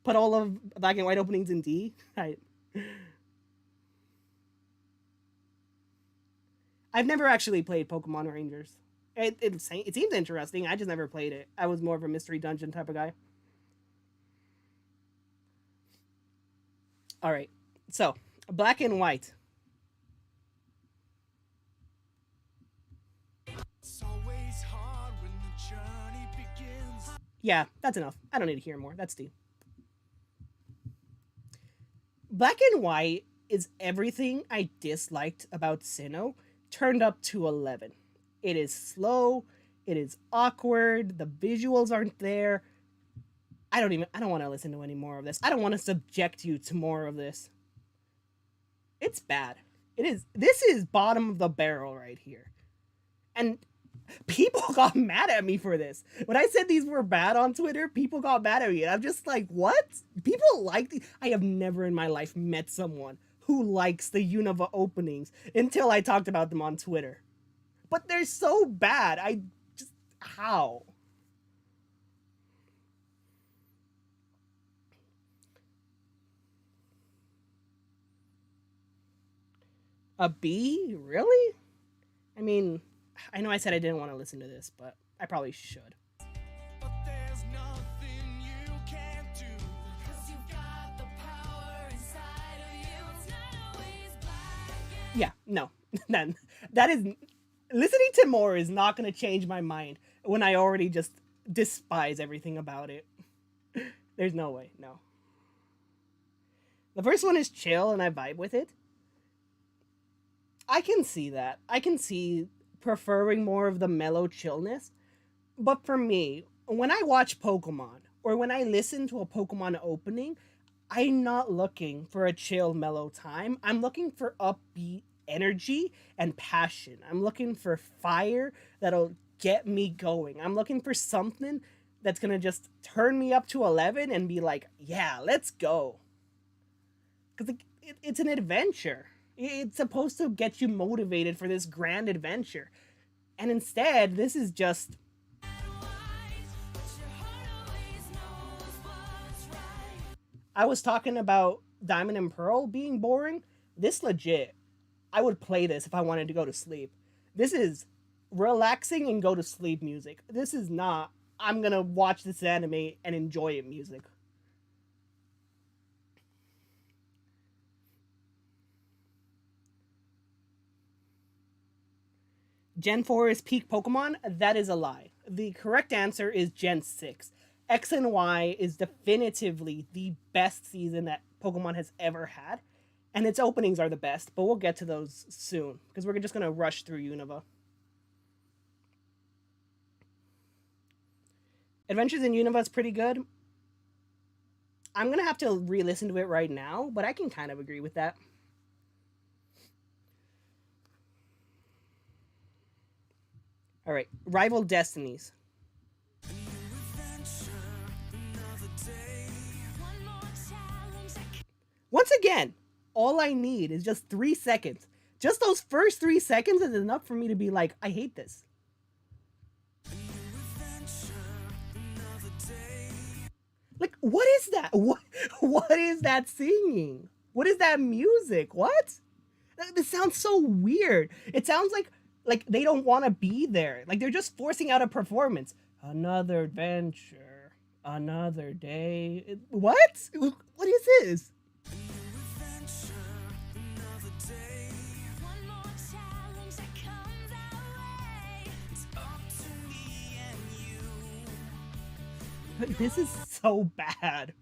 Put all of black and white openings in D. I've never actually played Pokemon Rangers. It seems interesting. I just never played it. I was more of a mystery dungeon type of guy. All right. So, black and white. Yeah, that's enough. I don't need to hear more. That's D. Black and white is everything I disliked about Sinnoh turned up to 11. It is slow, it is awkward, the visuals aren't there. I don't want to listen to any more of this. I don't want to subject you to more of this. It's bad. This is bottom of the barrel right here. And people got mad at me for this. When I said these were bad on Twitter, people got mad at me. And I'm just like, what? People like these? I have never in my life met someone who likes the Unova openings until I talked about them on Twitter. But they're so bad. I just, how? A B? Really? I mean, I know I said I didn't want to listen to this, but I probably should. Yeah, no. Then that is listening to more is not going to change my mind when I already just despise everything about it. There's no way. No. The first one is chill and I vibe with it. I can see that. I can see preferring more of the mellow chillness. But for me, when I watch Pokemon or when I listen to a Pokemon opening, I'm not looking for a chill, mellow time. I'm looking for upbeat energy and passion. I'm looking for fire that'll get me going. I'm looking for something that's going to just turn me up to 11 and be like, yeah, let's go. Because it's an adventure. It's supposed to get you motivated for this grand adventure. And instead, this is just. I was talking about Diamond and Pearl being boring. This legit. I would play this if I wanted to go to sleep. This is relaxing and go to sleep music. This is not, I'm gonna watch this anime and enjoy it music. Gen 4 is peak Pokemon? That is a lie. The correct answer is Gen 6. X and Y is definitively the best season that Pokemon has ever had. And its openings are the best, but we'll get to those soon because we're just going to rush through Unova. Adventures in Unova is pretty good. I'm going to have to re listen to it right now, but I can kind of agree with that. All right, Rival Destinies. Once again, all I need is just 3 seconds. Just those first 3 seconds is enough for me to be like, I hate this. Like, what is that? What is that singing? What is that music? What? This sounds so weird. It sounds like they don't want to be there. Like they're just forcing out a performance. Another adventure, another day. What? What is this? This is so bad.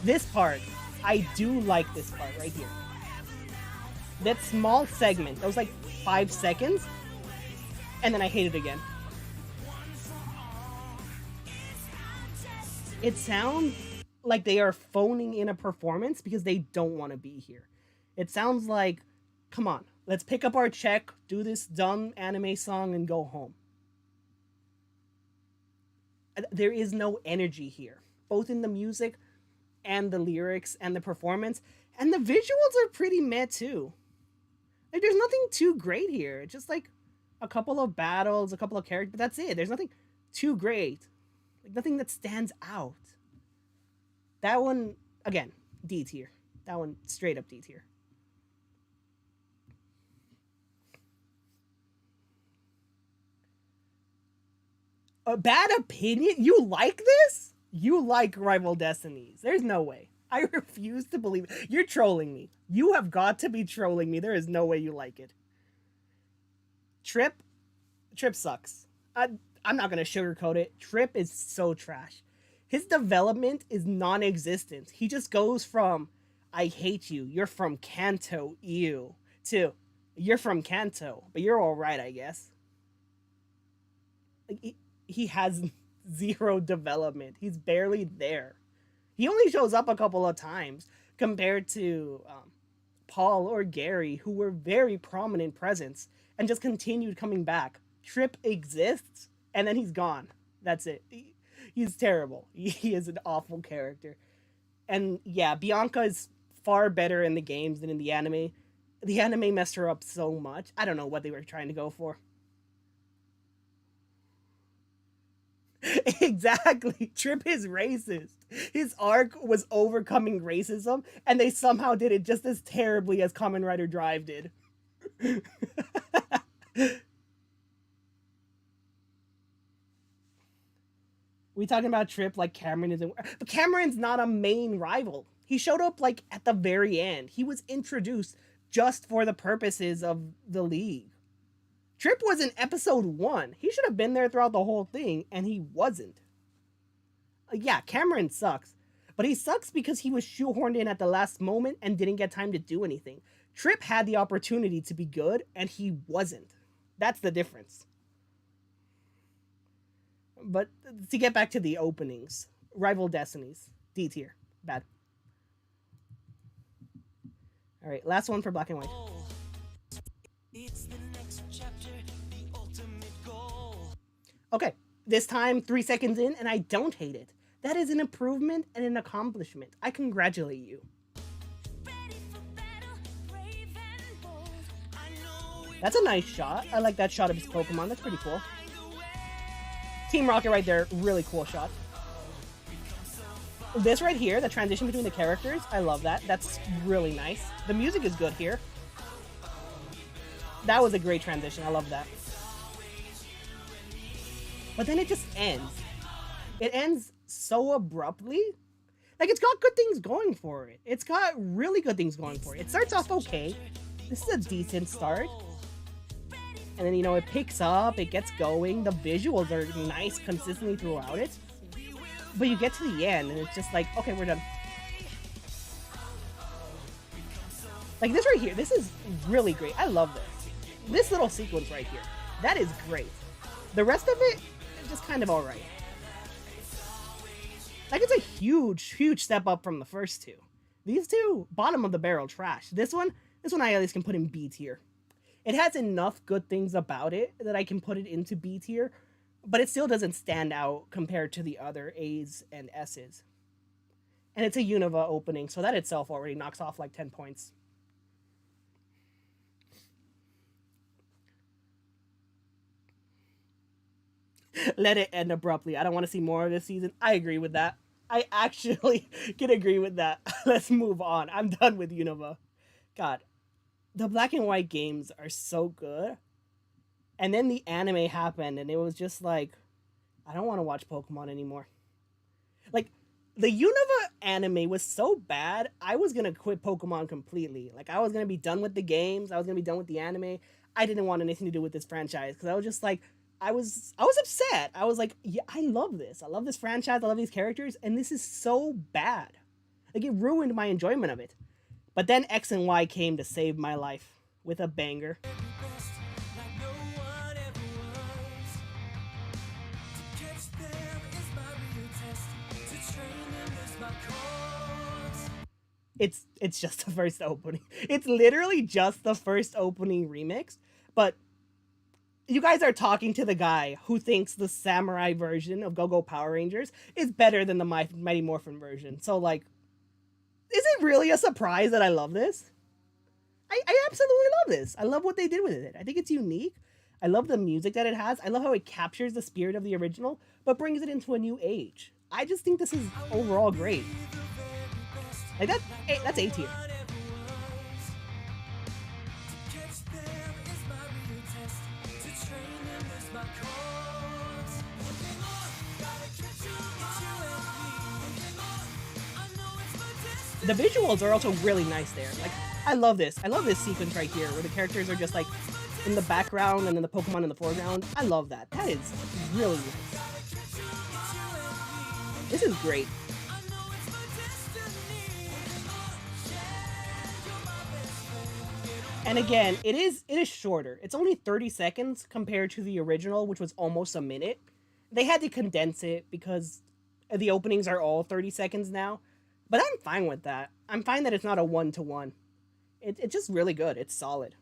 This part, I do like this part right here. That small segment, that was like 5 seconds, and then I hate it again. It sounds like they are phoning in a performance because they don't want to be here. It sounds like, come on, let's pick up our check, do this dumb anime song, and go home. There is no energy here, both in the music and the lyrics and the performance, and the visuals are pretty meh too. Like there's nothing too great here. It's just like a couple of battles, a couple of characters, but that's it. There's nothing too great. Like nothing that stands out. That one, again, D tier. That one straight up D tier. A bad opinion? You like this? You like Rival Destinies. There's no way. I refuse to believe it. You're trolling me. You have got to be trolling me. There is no way you like it. Trip sucks. I'm not gonna sugarcoat it. Trip is so trash. His development is non-existent. He just goes from "I hate you, you're from Kanto, ew" to "You're from Kanto, but you're all right, I guess." Like he has zero development. He's barely there. He only shows up a couple of times compared to Paul or Gary, who were very prominent presence and just continued coming back. Trip exists, and then he's gone. That's it. He's terrible. He is an awful character. And yeah, Bianca is far better in the games than in the anime. The anime messed her up so much. I don't know what they were trying to go for. Exactly. Trip is racist. His arc was overcoming racism, and they somehow did it just as terribly as Kamen Rider Drive did. We talking about Trip like Cameron isn't, but Cameron's not a main rival. He showed up like at the very end. He was introduced just for the purposes of the league. Trip was in episode 1. He should have been there throughout the whole thing, and he wasn't. Yeah, Cameron sucks. But he sucks because he was shoehorned in at the last moment and didn't get time to do anything. Trip had the opportunity to be good, and he wasn't. That's the difference. But to get back to the openings, Rival Destinies, D tier, bad. All right, last one for Black and White. It's the next chapter, the ultimate goal. Okay, this time 3 seconds in, and I don't hate it. That is an improvement and an accomplishment. I congratulate you. That's a nice shot. I like that shot of his Pokemon. That's pretty cool. Team Rocket right there, really cool shot. This right here, the transition between the characters, I love that. That's really nice. The music is good here. That was a great transition. I love that. But then it just ends. It ends so abruptly. Like, it's got good things going for it. It's got really good things going for it. It starts off okay. This is a decent start. And then, you know, it picks up, it gets going. The visuals are nice consistently throughout it. But you get to the end, and it's just like, okay, we're done. Like, this right here, this is really great. I love this. This little sequence right here, that is great. The rest of it is just kind of alright. Like, it's a huge step up from the first two. These two, bottom of the barrel trash. This one I at least can put in B tier. It has enough good things about it that I can put it into B tier, but it still doesn't stand out compared to the other A's and S's. And it's a Unova opening, so that itself already knocks off like 10 points. Let it end abruptly. I don't want to see more of this season. I agree with that. I actually can agree with that. Let's move on. I'm done with Unova. God, the Black and White games are so good. And then the anime happened, and it was just like, I don't want to watch Pokemon anymore. Like, the Unova anime was so bad, I was going to quit Pokemon completely. Like, I was going to be done with the games. I was going to be done with the anime. I didn't want anything to do with this franchise, because I was just like, I was upset. I was like, yeah, I love this. I love this franchise. I love these characters, and this is so bad. Like, it ruined my enjoyment of it. But then X and Y came to save my life with a banger. It's just the first opening. It's literally just the first opening remix, but you guys are talking to the guy who thinks the samurai version of Go-Go Power Rangers is better than the Mighty Morphin version. So, like, is it really a surprise that I love this? I absolutely love this. I love what they did with it. I think it's unique. I love the music that it has. I love how it captures the spirit of the original, but brings it into a new age. I just think this is overall great. Like, that's A tier. The visuals are also really nice there. Like, I love this. I love this sequence right here where the characters are just like in the background and then the Pokemon in the foreground. I love that. That is really nice. This is great. And again, it is shorter. It's only 30 seconds compared to the original, which was almost a minute. They had to condense it because the openings are all 30 seconds now. But I'm fine with that. I'm fine that it's not a one-to-one. It's just really good. It's solid.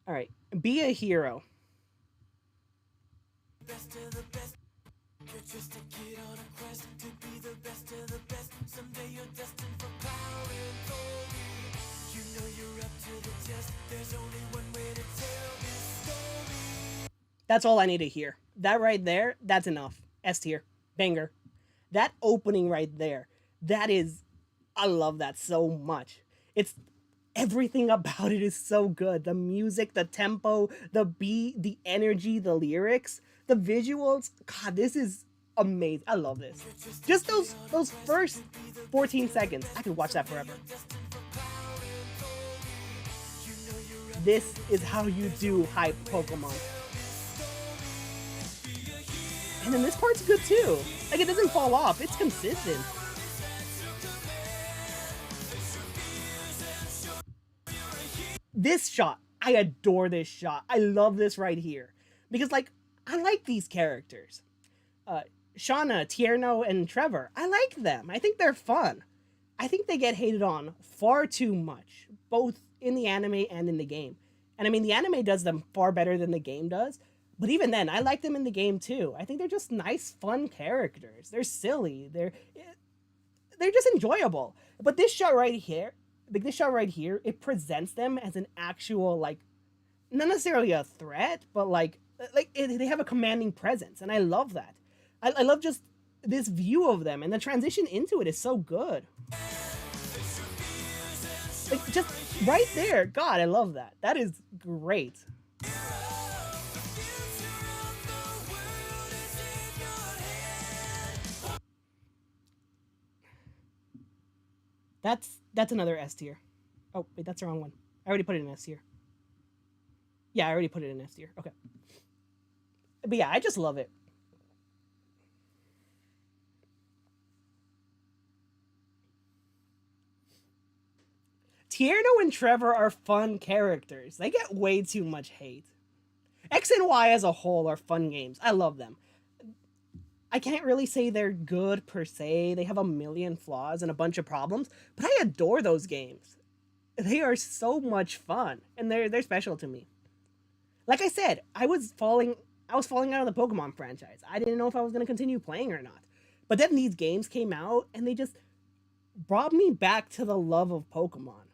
All right. Be a hero. Best of the best. You're just a kid on a quest to be the best of the best. Someday you're destined for power and glory. You know you're up to the test. There's only one way to tell this story. That's all I need to hear. That right there, that's enough. S tier. Banger. That opening right there, that is, I love that so much. It's, everything about it is so good. The music, the tempo, the beat, the energy, the lyrics, the visuals. God, this is amazing. I love this. Just those first 14 seconds, I could watch that forever. This is how you do hype Pokemon. And then this part's good too. Like, it doesn't fall off. It's consistent. This shot. I adore this shot. I love this right here. Because, like, I like these characters. Shauna, Tierno, and Trevor. I like them. I think they're fun. I think they get hated on far too much. Both in the anime and in the game. And I mean, the anime does them far better than the game does. But even then, I like them in the game too. I think they're just nice, fun characters. They're silly. They're just enjoyable. But this shot right here, it presents them as an actual, like, not necessarily a threat, but they have a commanding presence, and I love that. I love just this view of them, and the transition into it is so good. Like, just right there, God, I love that. That is great. That's another S tier. Oh, wait, that's the wrong one. I already put it in S tier. Yeah, I already put it in S tier. Okay. But yeah, I just love it. Tierno and Trevor are fun characters. They get way too much hate. X and Y as a whole are fun games. I love them. I can't really say they're good per se. They have a million flaws and a bunch of problems, but I adore those games. They are so much fun, and they're special to me. Like I said, I was falling out of the Pokemon franchise. I didn't know if I was going to continue playing or not. But then these games came out, and they just brought me back to the love of Pokemon.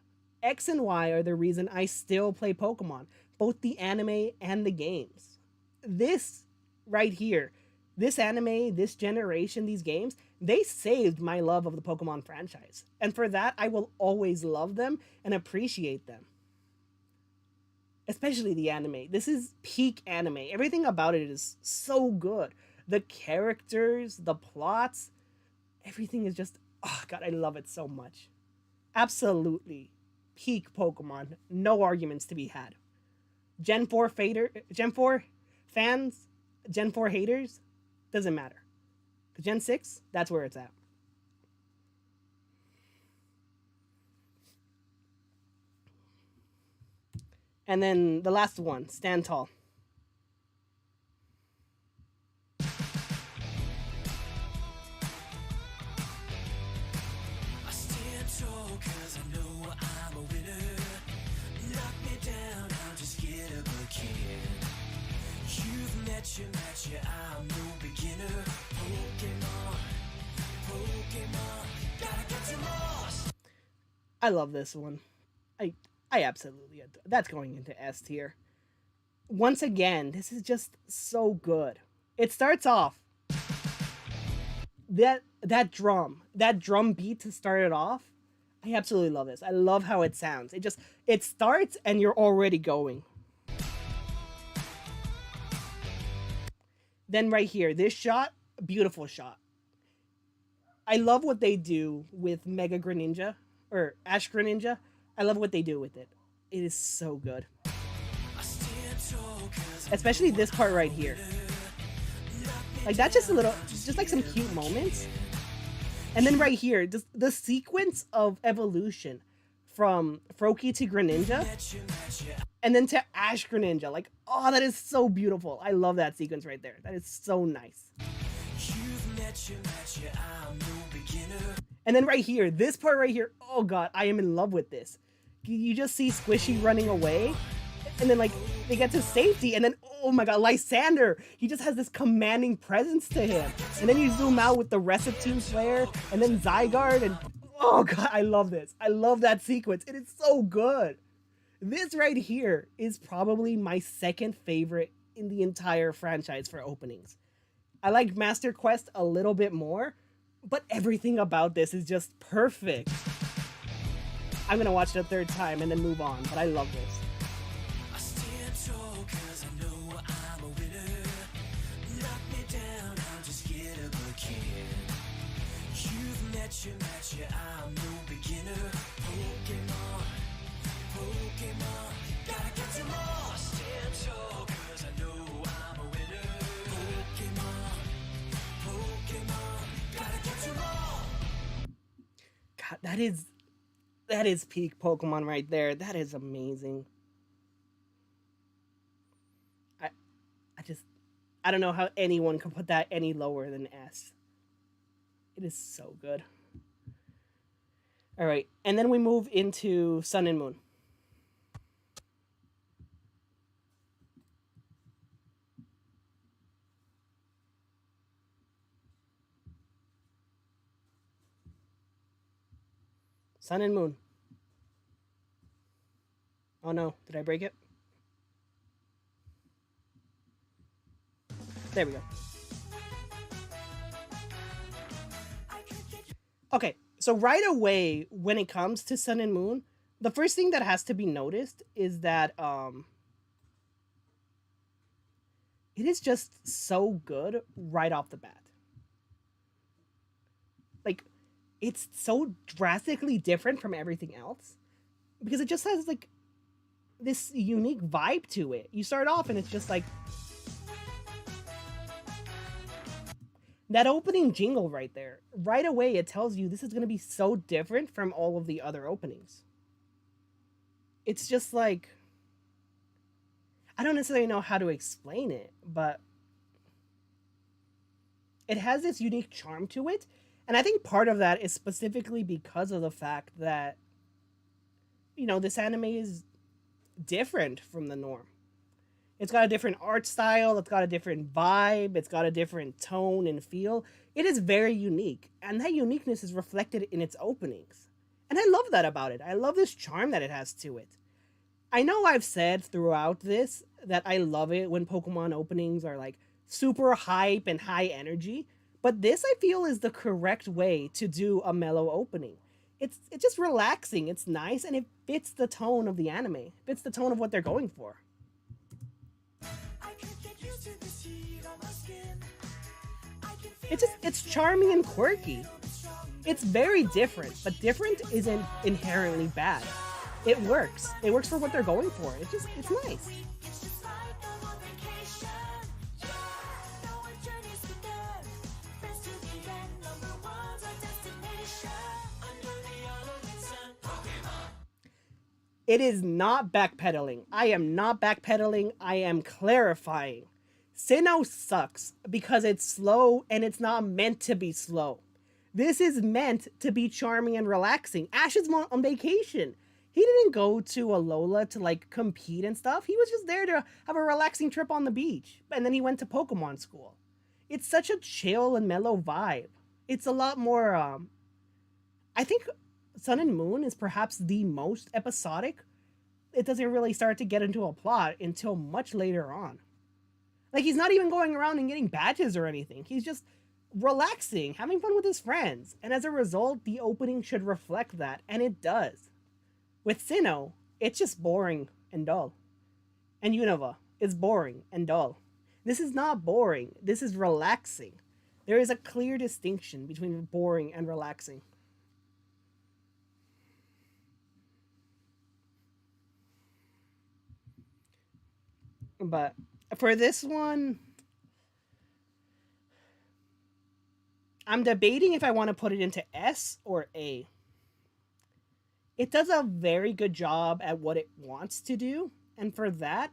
X and Y are the reason I still play Pokemon, both the anime and the games. This right here, this anime, this generation, these games, they saved my love of the Pokemon franchise. And for that, I will always love them and appreciate them. Especially the anime. This is peak anime. Everything about it is so good. The characters, the plots, everything is just, oh God, I love it so much. Absolutely peak Pokemon. No arguments to be had. Gen 4 fans, Gen 4 haters, doesn't matter. Gen 6, that's where it's at. And then the last one, Stand Tall. I stand tall 'cause I know I'm a winner. Knock me down, I'll just get up again. You've met your match, yeah, I'm no beginner. Pokemon, gotta get you lost. I love this one. I absolutely adore. That's going into S tier. Once again, this is just so good. It starts off that drum beat to start it off. I absolutely love this. I love how it sounds. It starts and you're already going. Then right here, this shot, beautiful shot. I love what they do with Mega Greninja or Ash Greninja. I love what they do with it. It is so good. Especially this part right here. Like that's just a little, just like some cute moments. And then right here, just the sequence of evolution from Froakie to Greninja, and then to Ash Greninja. Like, oh, that is so beautiful. I love that sequence right there. That is so nice. And then right here, this part right here, oh god, I am in love with this. You just see Squishy running away, and then like they get to safety, and then oh my god, Lysander, he just has this commanding presence to him. And then you zoom out with the Rescue Slayer, and then Zygarde, and oh god, I love this. I love that sequence. It is so good. This right here is probably my second favorite in the entire franchise for openings. I like Master Quest a little bit more, but everything about this is just perfect. I'm gonna watch it a third time and then move on, but I love this. I'm no beginner. Pokemon, gotta get some more. Stand tall, cause I know I'm a winner. Pokemon, gotta get some more. God, that is peak Pokemon right there. That is amazing. I don't know how anyone can put that any lower than S. It is so good. All right, and then we move into Sun and Moon. Sun and Moon. Oh no, did I break it? There we go. Okay, so right away, when it comes to Sun and Moon, the first thing that has to be noticed is that it is just so good right off the bat. Like, it's so drastically different from everything else because it just has like this unique vibe to it. You start off and it's just like that opening jingle right there. Right away, it tells you this is going to be so different from all of the other openings. It's just like, I don't necessarily know how to explain it, but it has this unique charm to it. And I think part of that is specifically because of the fact that, you know, this anime is different from the norm. It's got a different art style, it's got a different vibe, it's got a different tone and feel. It is very unique, and that uniqueness is reflected in its openings. And I love that about it. I love this charm that it has to it. I know I've said throughout this that I love it when Pokemon openings are like super hype and high energy, but this I feel is the correct way to do a mellow opening. It's just relaxing, it's nice, and it fits the tone of the anime. It fits the tone of what they're going for. It's charming and quirky. It's very different, but different isn't inherently bad. It works. It works for what they're going for. It's nice. It is not backpedaling. I am not backpedaling. I am clarifying. Sinnoh sucks because it's slow and it's not meant to be slow. This is meant to be charming and relaxing. Ash is on vacation. He didn't go to Alola to like compete and stuff. He was just there to have a relaxing trip on the beach. And then he went to Pokemon school. It's such a chill and mellow vibe. It's a lot more, I think Sun and Moon is perhaps the most episodic. It doesn't really start to get into a plot until much later on. Like, he's not even going around and getting badges or anything. He's just relaxing, having fun with his friends. And as a result, the opening should reflect that, and it does. With Sinnoh, it's just boring and dull. And Unova is boring and dull. This is not boring. This is relaxing. There is a clear distinction between boring and relaxing. But for this one, I'm debating if I want to put it into S or A. It does a very good job at what it wants to do, and for that,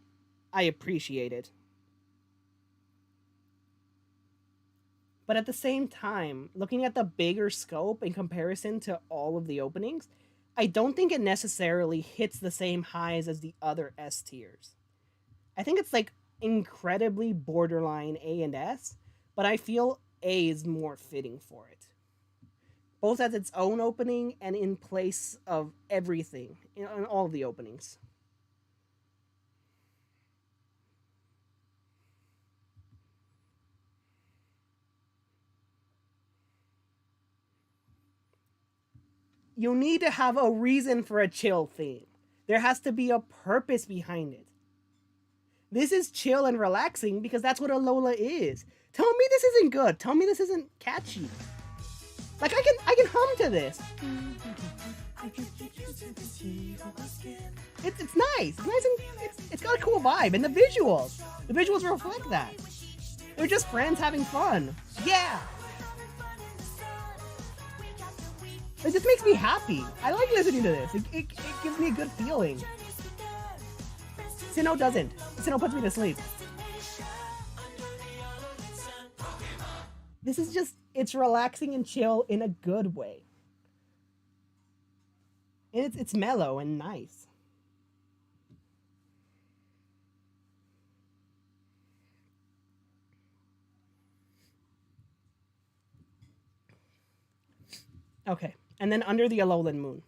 I appreciate it. But at the same time, looking at the bigger scope in comparison to all of the openings, I don't think it necessarily hits the same highs as the other S tiers. I think it's like incredibly borderline A and S, but I feel A is more fitting for it. Both as its own opening and in place of everything in all of the openings. You need to have a reason for a chill theme. There has to be a purpose behind it. This is chill and relaxing because that's what Alola is. Tell me this isn't good. Tell me this isn't catchy. Like I can hum to this. It's nice. It's nice and it's got a cool vibe, and the visuals reflect that. They're just friends having fun. Yeah. It just makes me happy. I like listening to this. It gives me a good feeling. Sinnoh doesn't. Sinnoh puts me to sleep. This is just, it's relaxing and chill in a good way. And it's mellow and nice. Okay, and then Under the Alolan Moon.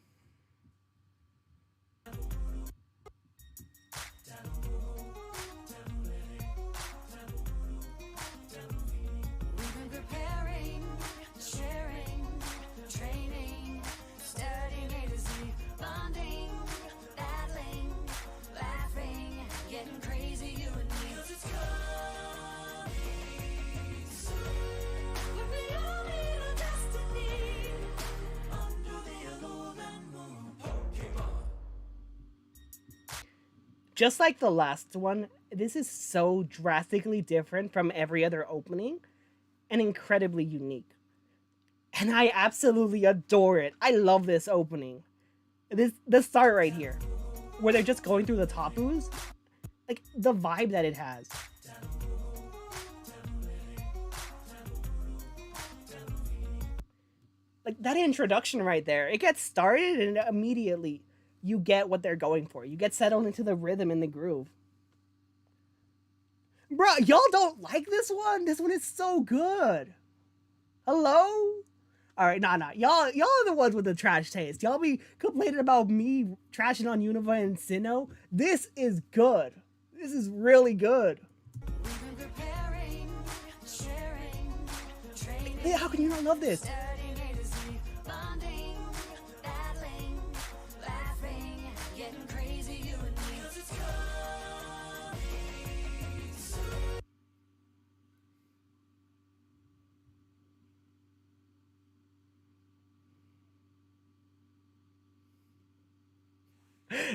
Just like the last one, this is so drastically different from every other opening and incredibly unique. And I absolutely adore it. I love this opening. The start right here, where they're just going through the Tapus, like the vibe that it has. Like that introduction right there, it gets started and immediately you get what they're going for. You get settled into the rhythm and the groove. Bro, y'all don't like this one? This one is so good. Hello? Alright, nah. Y'all are the ones with the trash taste. Y'all be complaining about me trashing on Unova and Sinnoh. This is good. This is really good. Hey, how can you not love this?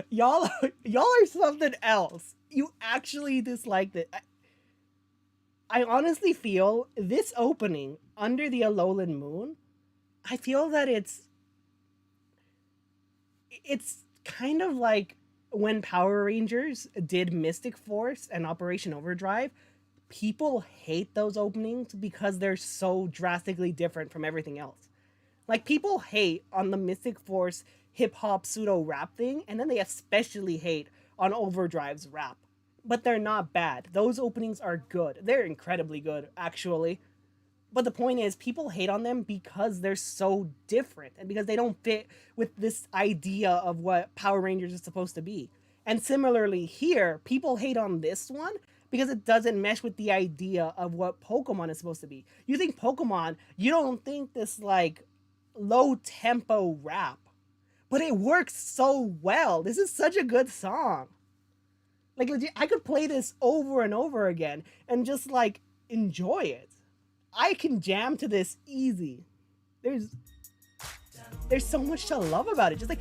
y'all are something else. You actually dislike it. I honestly feel this opening, Under the Alolan Moon, I feel that it's kind of like when Power Rangers did Mystic Force and Operation Overdrive. People hate those openings because they're so drastically different from everything else. Like, people hate on the Mystic Force hip hop pseudo rap thing, and then they especially hate on Overdrive's rap. But they're not bad. Those openings are good. They're incredibly good, actually. But the point is, people hate on them because they're so different and because they don't fit with this idea of what Power Rangers is supposed to be. And similarly here, people hate on this one because it doesn't mesh with the idea of what Pokemon is supposed to be. You think Pokemon, you don't think this like low tempo rap, but it works so well. This is such a good song. Like legit, I could play this over and over again and just like enjoy it. I can jam to this easy. There's there's so much to love about it. Just like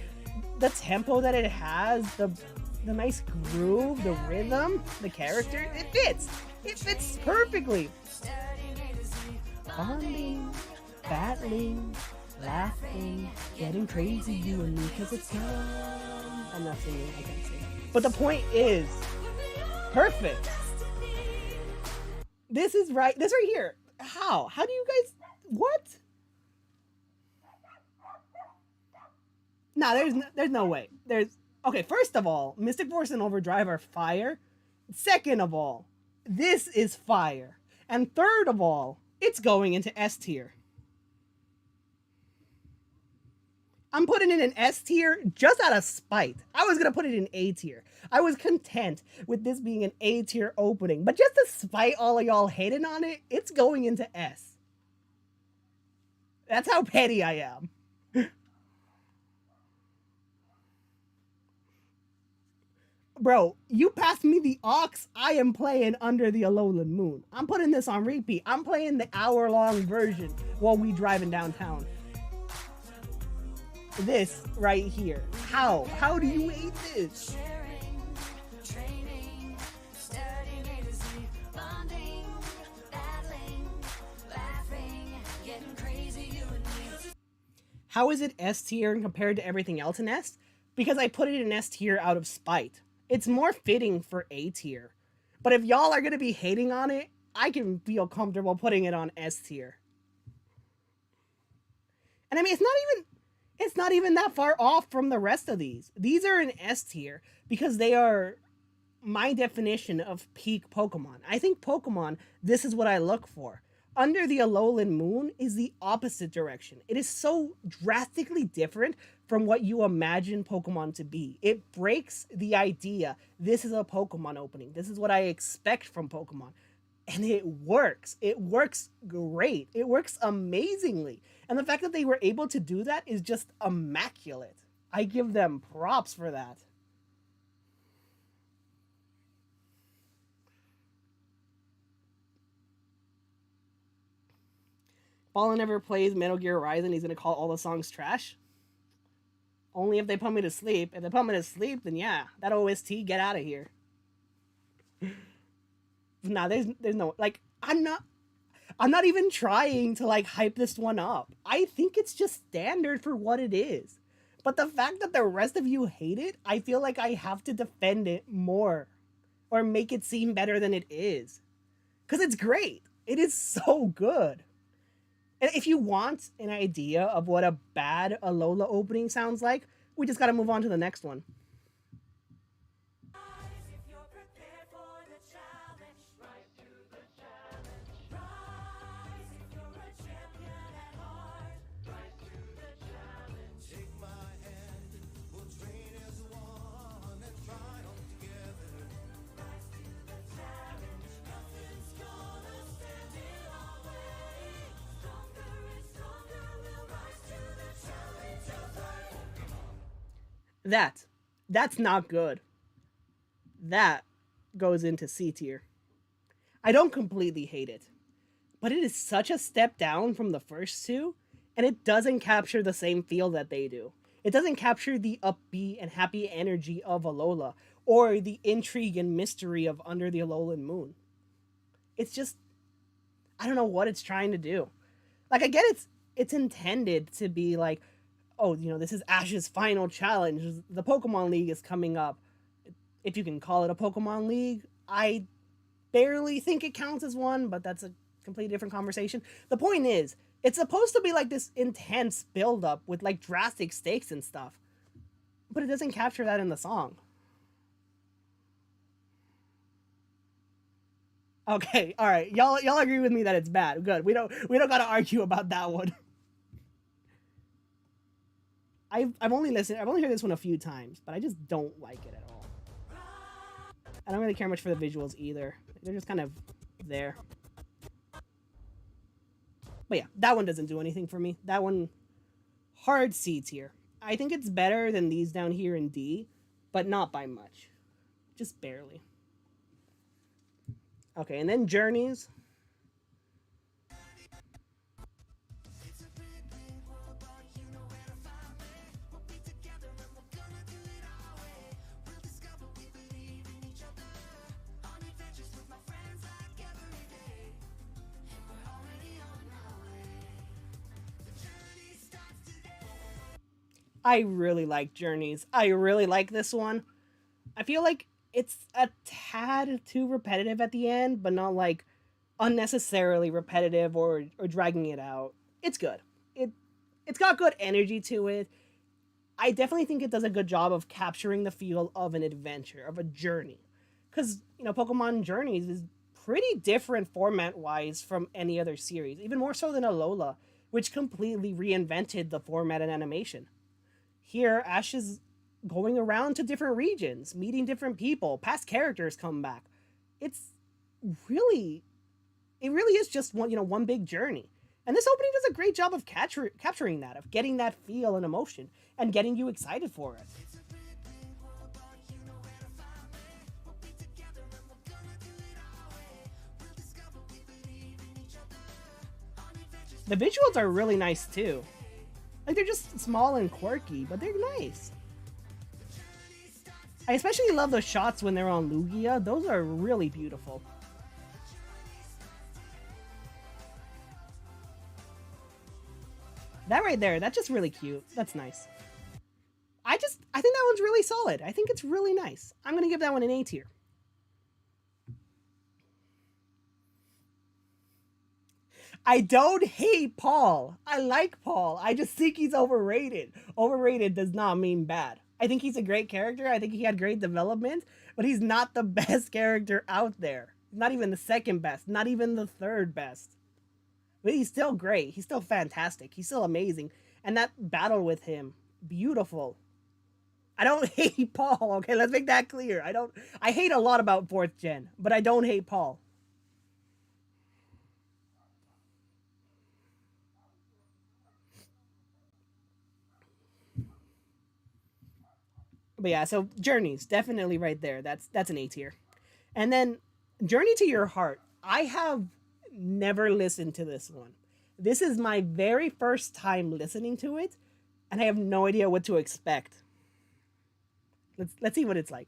the tempo that it has, the nice groove, the rhythm, the character, it fits. It fits perfectly. Bonding, battling, laughing, getting crazy, you and me, cause it's young. I'm not singing, I can't sing. But the point is, perfect. This is right. This right here. How? How do you guys? What? Nah, there's no way. There's okay. First of all, Mystic Force and Overdrive are fire. Second of all, this is fire. And third of all, it's going into S tier. I'm putting it in S tier just out of spite. I was gonna put it in A tier. I was content with this being an A tier opening, but just to spite all of y'all hating on it, it's going into S. That's how petty I am. Bro, you passed me the aux. I am playing Under the Alolan Moon. I'm putting this on repeat. I'm playing the hour-long version while we driving downtown. This right here. How? How do you hate this? How is it S tier compared to everything else in S? Because I put it in S tier out of spite. It's more fitting for A tier. But if y'all are going to be hating on it, I can feel comfortable putting it on S tier. And I mean, it's not even that far off from the rest of these. These are in S tier because they are my definition of peak Pokemon. I think Pokemon, this is what I look for. Under the Alolan Moon is the opposite direction. It is so drastically different from what you imagine Pokemon to be. It breaks the idea, this is a Pokemon opening. This is what I expect from Pokemon. And it works. It works great. It works amazingly. And the fact that they were able to do that is just immaculate. I give them props for that. Fallen never plays Metal Gear Rising, he's gonna call all the songs trash. Only if they put me to sleep. If they put me to sleep, then yeah, that OST, get out of here. Nah, there's no like I'm not even trying to like hype this one up. I think it's just standard for what it is. But the fact that the rest of you hate it, I feel like I have to defend it more or make it seem better than it is. Cuz it's great. It is so good. And if you want an idea of what a bad Alola opening sounds like, we just got to move on to the next one. That's not good. That goes into C tier. I don't completely hate it, but it is such a step down from the first two, and it doesn't capture the same feel that they do. It doesn't capture the upbeat and happy energy of Alola or the intrigue and mystery of Under the Alolan Moon. It's just I don't know what it's trying to do. Like I get it's intended to be like, oh, you know, this is Ash's final challenge. The Pokemon League is coming up. If you can call it a Pokemon League, I barely think it counts as one, but that's a completely different conversation. The point is, it's supposed to be like this intense build-up with like drastic stakes and stuff, but it doesn't capture that in the song. Okay, all right, y'all agree with me that it's bad. Good. We don't gotta argue about that one. I've only listened. I've only heard this one a few times, but I just don't like it at all. I don't really care much for the visuals either. They're just kind of there. But yeah, that one doesn't do anything for me. That one, hard C tier. I think it's better than these down here in D, but not by much. Just barely. Okay, and then Journeys. I really like Journeys. I really like this one. I feel like it's a tad too repetitive at the end, but not like unnecessarily repetitive or dragging it out. It's good. It it's got good energy to it. I definitely think it does a good job of capturing the feel of an adventure, of a journey. Cuz, Pokemon Journeys is pretty different format wise from any other series, even more so than Alola, which completely reinvented the format and animation. Here, Ash is going around to different regions, meeting different people, past characters come back. It's really it really is just one big journey. And this opening does a great job of capturing that, of getting that feel and emotion, and getting you excited for it. The visuals are really nice too. Like they're just small and quirky, but they're nice. I especially love the shots when they're on Lugia. Those are really beautiful. That right there, that's just really cute. That's nice. I think that one's really solid. I think it's really nice. I'm gonna give that one an A tier. I don't hate Paul. I like Paul. I just think he's overrated. Overrated does not mean bad. I think he's a great character. I think he had great development, but he's not the best character out there. Not even the second best, not even the third best. But he's still great. He's still fantastic. He's still amazing. And that battle with him, beautiful. I don't hate Paul, okay? Let's make that clear. I hate a lot about 4th gen, but I don't hate Paul. But yeah, so Journeys, definitely right there. That's an A tier. And then Journey to Your Heart. I have never listened to this one. This is my very first time listening to it, and I have no idea what to expect. Let's see what it's like.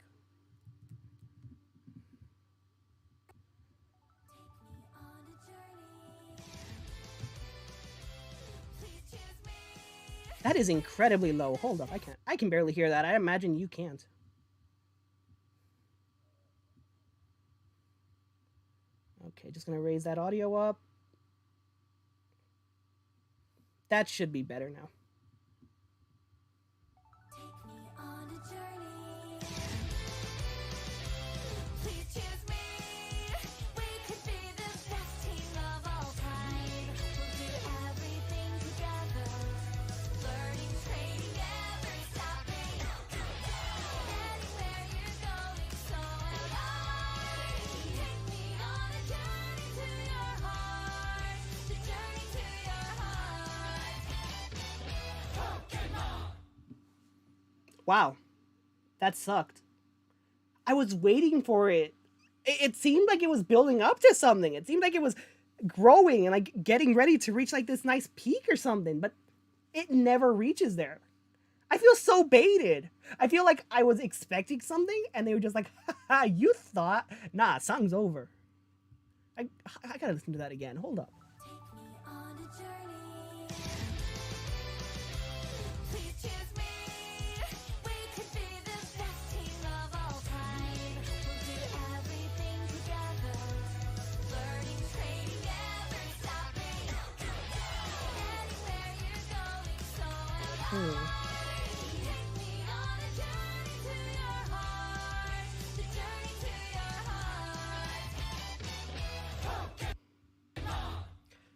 That is incredibly low. Hold up, I can barely hear that. I imagine you can't. Okay, just gonna raise that audio up. That should be better now. Wow, that sucked. I was waiting for it. It seemed like it was building up to something. It seemed like it was growing and like getting ready to reach like this nice peak or something, but it never reaches there. I feel so baited. I feel like I was expecting something and they were just like, haha, you thought? Nah, song's over. I gotta listen to that again. Hold up.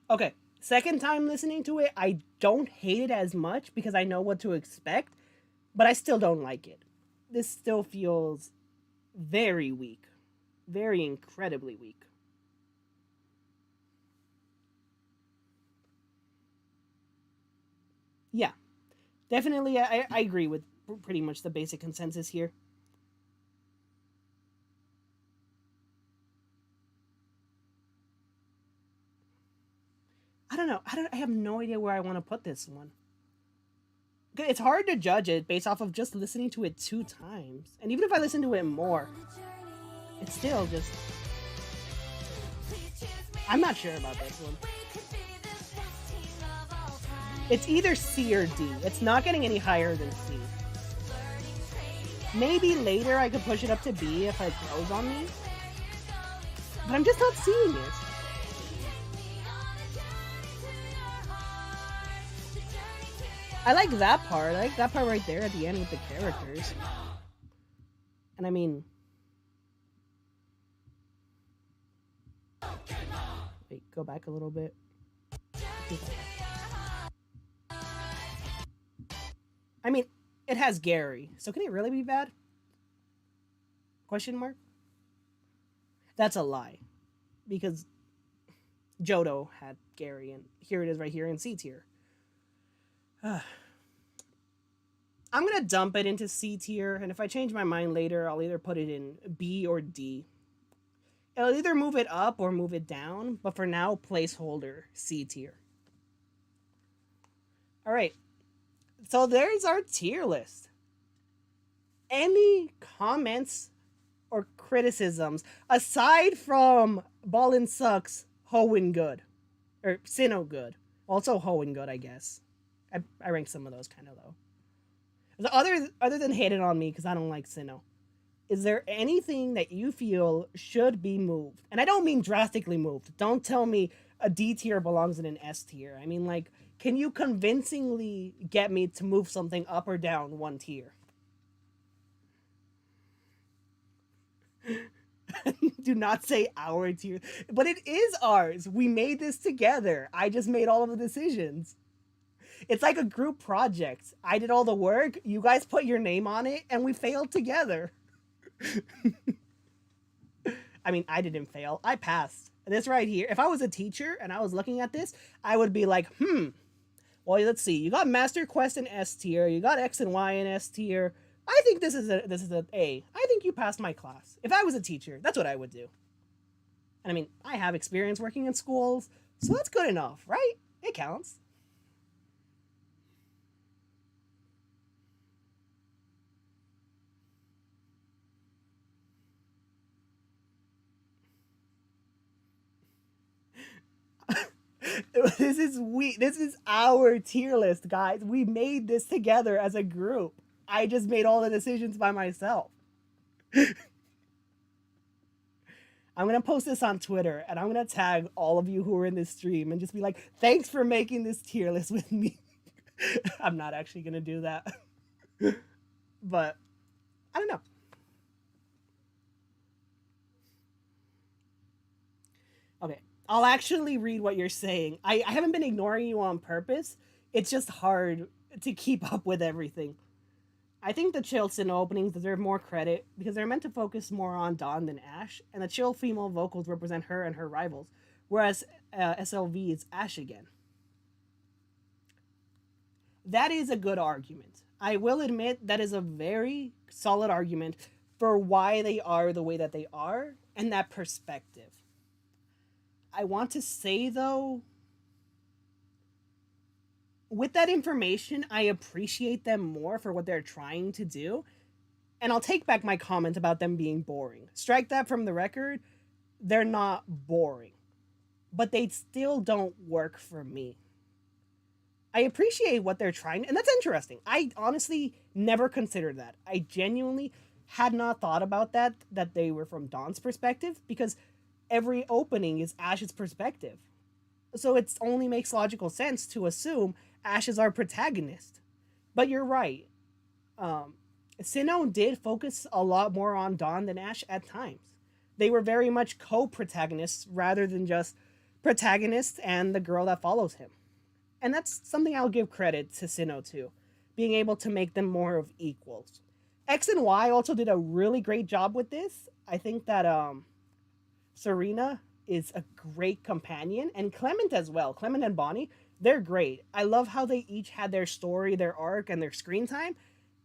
Okay, second time listening to it, I don't hate it as much because I know what to expect, but I still don't like it. This still feels very weak, very incredibly weak. Yeah, definitely, I agree with pretty much the basic consensus here. I don't know. I have no idea where I want to put this one. It's hard to judge it based off of just listening to it 2 times. And even if I listen to it more, it's still just... I'm not sure about this one. It's either C or D. It's not getting any higher than C. Maybe later I could push it up to B if it grows on me. But I'm just not seeing it. I like that part. I like that part right there at the end with the characters. And I mean... Wait, go back a little bit. I mean, it has Gary, so can it really be bad? Question mark? That's a lie. Because Johto had Gary, and here it is right here in C tier. I'm gonna dump it into C tier, and if I change my mind later, I'll either put it in B or D. It'll either move it up or move it down, but for now, placeholder C tier. Alright, so there's our tier list. Any comments or criticisms aside from Ballin sucks, Hoenn good, or Sinnoh good, also Hoenn good, I guess. I rank some of those kind of low. Other than hating on me because I don't like Sinnoh, is there anything that you feel should be moved? And I don't mean drastically moved. Don't tell me a D tier belongs in an S tier. I mean, like, can you convincingly get me to move something up or down one tier? Do not say our tier. But it is ours. We made this together. I just made all of the decisions. It's like a group project. I did all the work, you guys put your name on it, and we failed together. I mean, I didn't fail. I passed. This right here, if I was a teacher and I was looking at this, I would be like, well, let's see. You got Master Quest in S tier. You got X and Y in S tier. I think this is an A. I think you passed my class. If I was a teacher, that's what I would do. And I mean, I have experience working in schools, so that's good enough, right? It counts. This is our tier list, guys. We made this together as a group. I just made all the decisions by myself. I'm gonna post this on Twitter and I'm gonna tag all of you who are in this stream and just be like, thanks for making this tier list with me. I'm not actually gonna do that. But I don't know. Okay, I'll actually read what you're saying. I haven't been ignoring you on purpose. It's just hard to keep up with everything. I think the chill Sinnoh openings deserve more credit because they're meant to focus more on Dawn than Ash, and the chill female vocals represent her and her rivals, whereas SLV is Ash again. That is a good argument. I will admit that is a very solid argument for why they are the way that they are and that perspective. I want to say, though, with that information, I appreciate them more for what they're trying to do. And I'll take back my comment about them being boring. Strike that from the record. They're not boring. But they still don't work for me. I appreciate what they're trying, and that's interesting. I honestly never considered that. I genuinely had not thought about that they were from Dawn's perspective, because every opening is Ash's perspective. So it only makes logical sense to assume Ash is our protagonist. But you're right. Sinnoh did focus a lot more on Dawn than Ash at times. They were very much co-protagonists rather than just protagonists and the girl that follows him. And that's something I'll give credit to Sinnoh too, being able to make them more of equals. X and Y also did a really great job with this. I think that Serena is a great companion, and Clement as well. Clement and Bonnie, they're great. I love how they each had their story, their arc, and their screen time,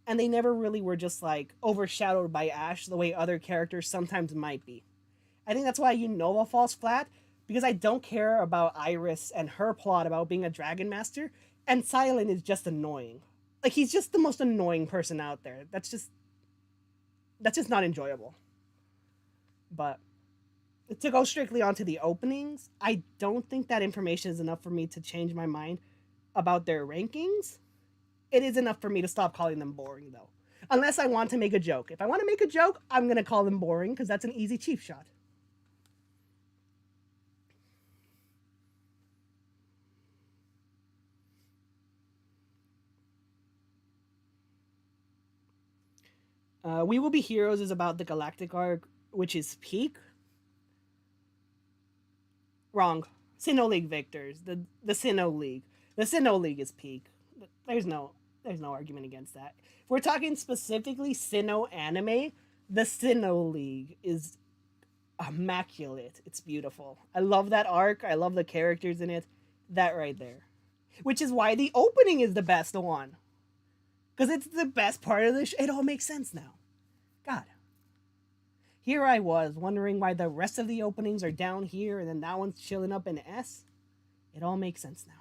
and they never really were just like overshadowed by Ash the way other characters sometimes might be. I think that's why Unova falls flat, because I don't care about Iris and her plot about being a Dragon Master, and Silent is just annoying. Like, he's just the most annoying person out there. That's just not enjoyable. But to go strictly onto the openings, I don't think that information is enough for me to change my mind about their rankings, it is enough for me to stop calling them boring, though. Unless I want to make a joke. If I want to make a joke, I'm going to call them boring because that's an easy cheap shot. We Will Be Heroes is about the Galactic arc, which is peak. Wrong. Sinnoh League victors. The Sinnoh League. The Sinnoh League is peak. There's no argument against that. If we're talking specifically Sinnoh anime, the Sinnoh League is immaculate. It's beautiful. I love that arc. I love the characters in it. That right there. Which is why the opening is the best one. Because it's the best part of the show. It all makes sense now. God. Here I was wondering why the rest of the openings are down here and then that one's chilling up in S. It all makes sense now.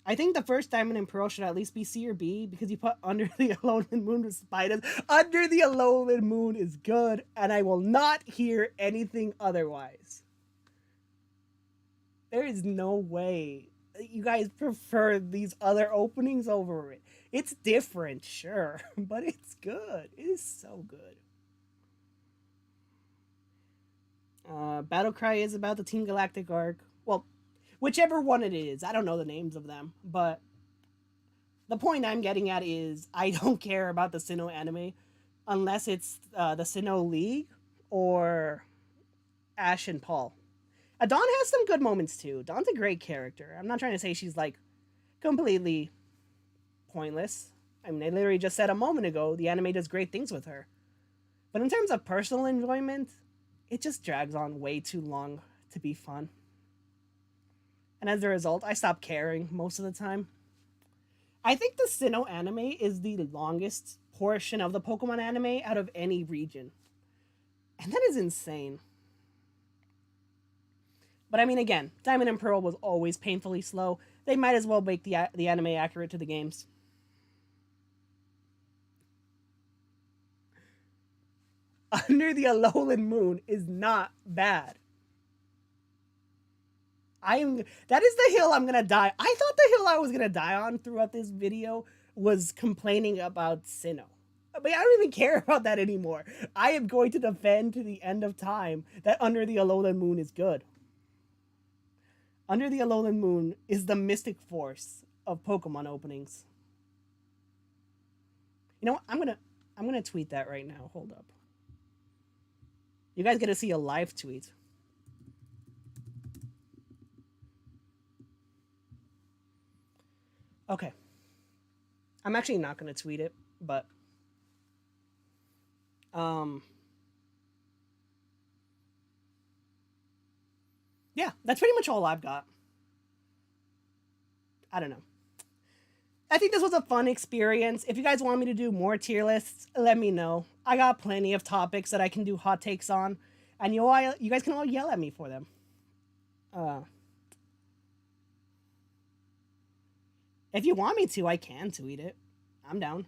I think the first Diamond and Pearl should at least be C or B because you put Under the Alolan Moon with spiders. Under the Alolan Moon is good, and I will not hear anything otherwise. There is no way you guys prefer these other openings over it. It's different, sure, but it's good. It is so good. Battle Cry is about the Team Galactic arc. Well, whichever one it is. I don't know the names of them, but the point I'm getting at is I don't care about the Sinnoh anime unless it's the Sinnoh League or Ash and Paul. Dawn has some good moments too. Dawn's a great character. I'm not trying to say she's like completely pointless. I mean, I literally just said a moment ago the anime does great things with her. But in terms of personal enjoyment, it just drags on way too long to be fun. And as a result, I stop caring most of the time. I think the Sinnoh anime is the longest portion of the Pokemon anime out of any region. And that is insane. But I mean, again, Diamond and Pearl was always painfully slow. They might as well make the anime accurate to the games. Under the Alolan Moon is not bad. That is the hill I'm gonna die. I thought the hill I was gonna die on throughout this video was complaining about Sinnoh. But I don't even care about that anymore. I am going to defend to the end of time that Under the Alolan Moon is good. Under the Alolan Moon is the mystic force of Pokemon openings. You know what? I'm gonna tweet that right now. Hold up. You guys get to see a live tweet. Okay. I'm actually not gonna tweet it, but yeah, that's pretty much all I've got. I don't know. I think this was a fun experience. If you guys want me to do more tier lists, let me know. I got plenty of topics that I can do hot takes on, and you guys can all yell at me for them. If you want me to, I can tweet it. I'm down.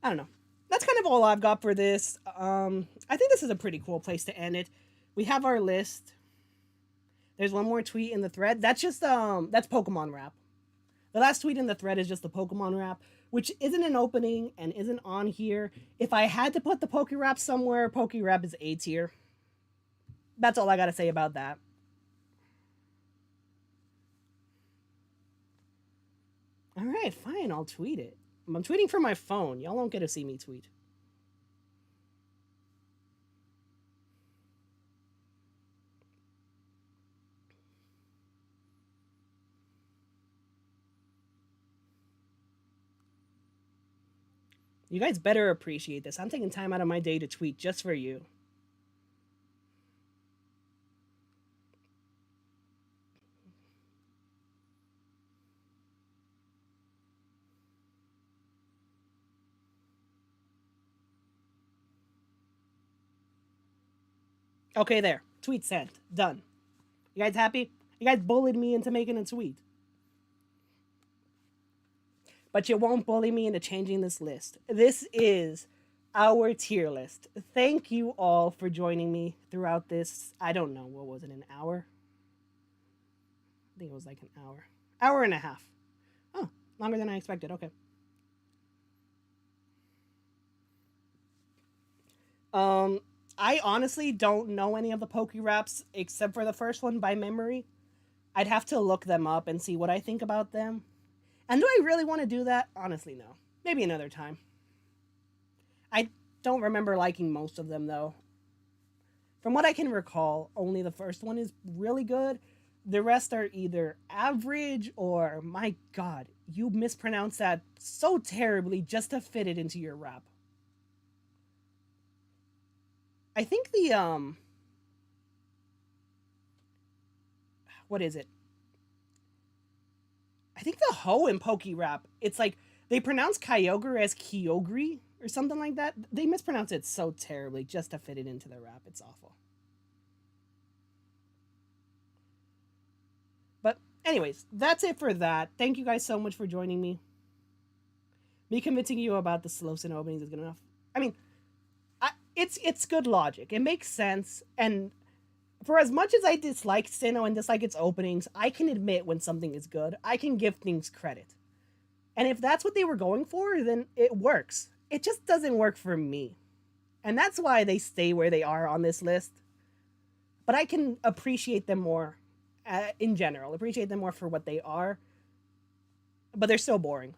I don't know. That's kind of all I've got for this. I think this is a pretty cool place to end it. We have our list. There's one more tweet in the thread. That's just that's Pokemon Rap. The last tweet in the thread is just the Pokemon Rap, which isn't an opening and isn't on here. If I had to put the Poke Rap somewhere, Poke Rap is A tier. That's all I gotta say about that. All right, fine. I'll tweet it. I'm tweeting from my phone. Y'all don't get to see me tweet. You guys better appreciate this. I'm taking time out of my day to tweet just for you. Okay, there. Tweet sent. Done. You guys happy? You guys bullied me into making a tweet. But but you won't bully me into changing this list. This is our tier list. Thank you all for joining me throughout this. I don't know, what was it, an hour? I think it was like an hour. Hour and a half. Oh, longer than I expected. Okay. I honestly don't know any of the Poke Raps except for the first one by memory. I'd have to look them up and see what I think about them. And do I really want to do that? Honestly, no. Maybe another time. I don't remember liking most of them, though. From what I can recall, only the first one is really good. The rest are either average or, my god, you mispronounced that so terribly just to fit it into your rap. I think the, what is it? I think the Ho in Poke Rap, it's like, they pronounce Kyogre as Kyogre or something like that. They mispronounce it so terribly just to fit it into the rap. It's awful. But anyways, that's it for that. Thank you guys so much for joining me. Me convincing you about the slow Sinnoh openings is good enough. I mean, it's good logic. It makes sense. And for as much as I dislike Sinnoh and dislike its openings, I can admit when something is good. I can give things credit. And if that's what they were going for, then it works. It just doesn't work for me. And that's why they stay where they are on this list. But I can appreciate them more in general. Appreciate them more for what they are. But they're so boring.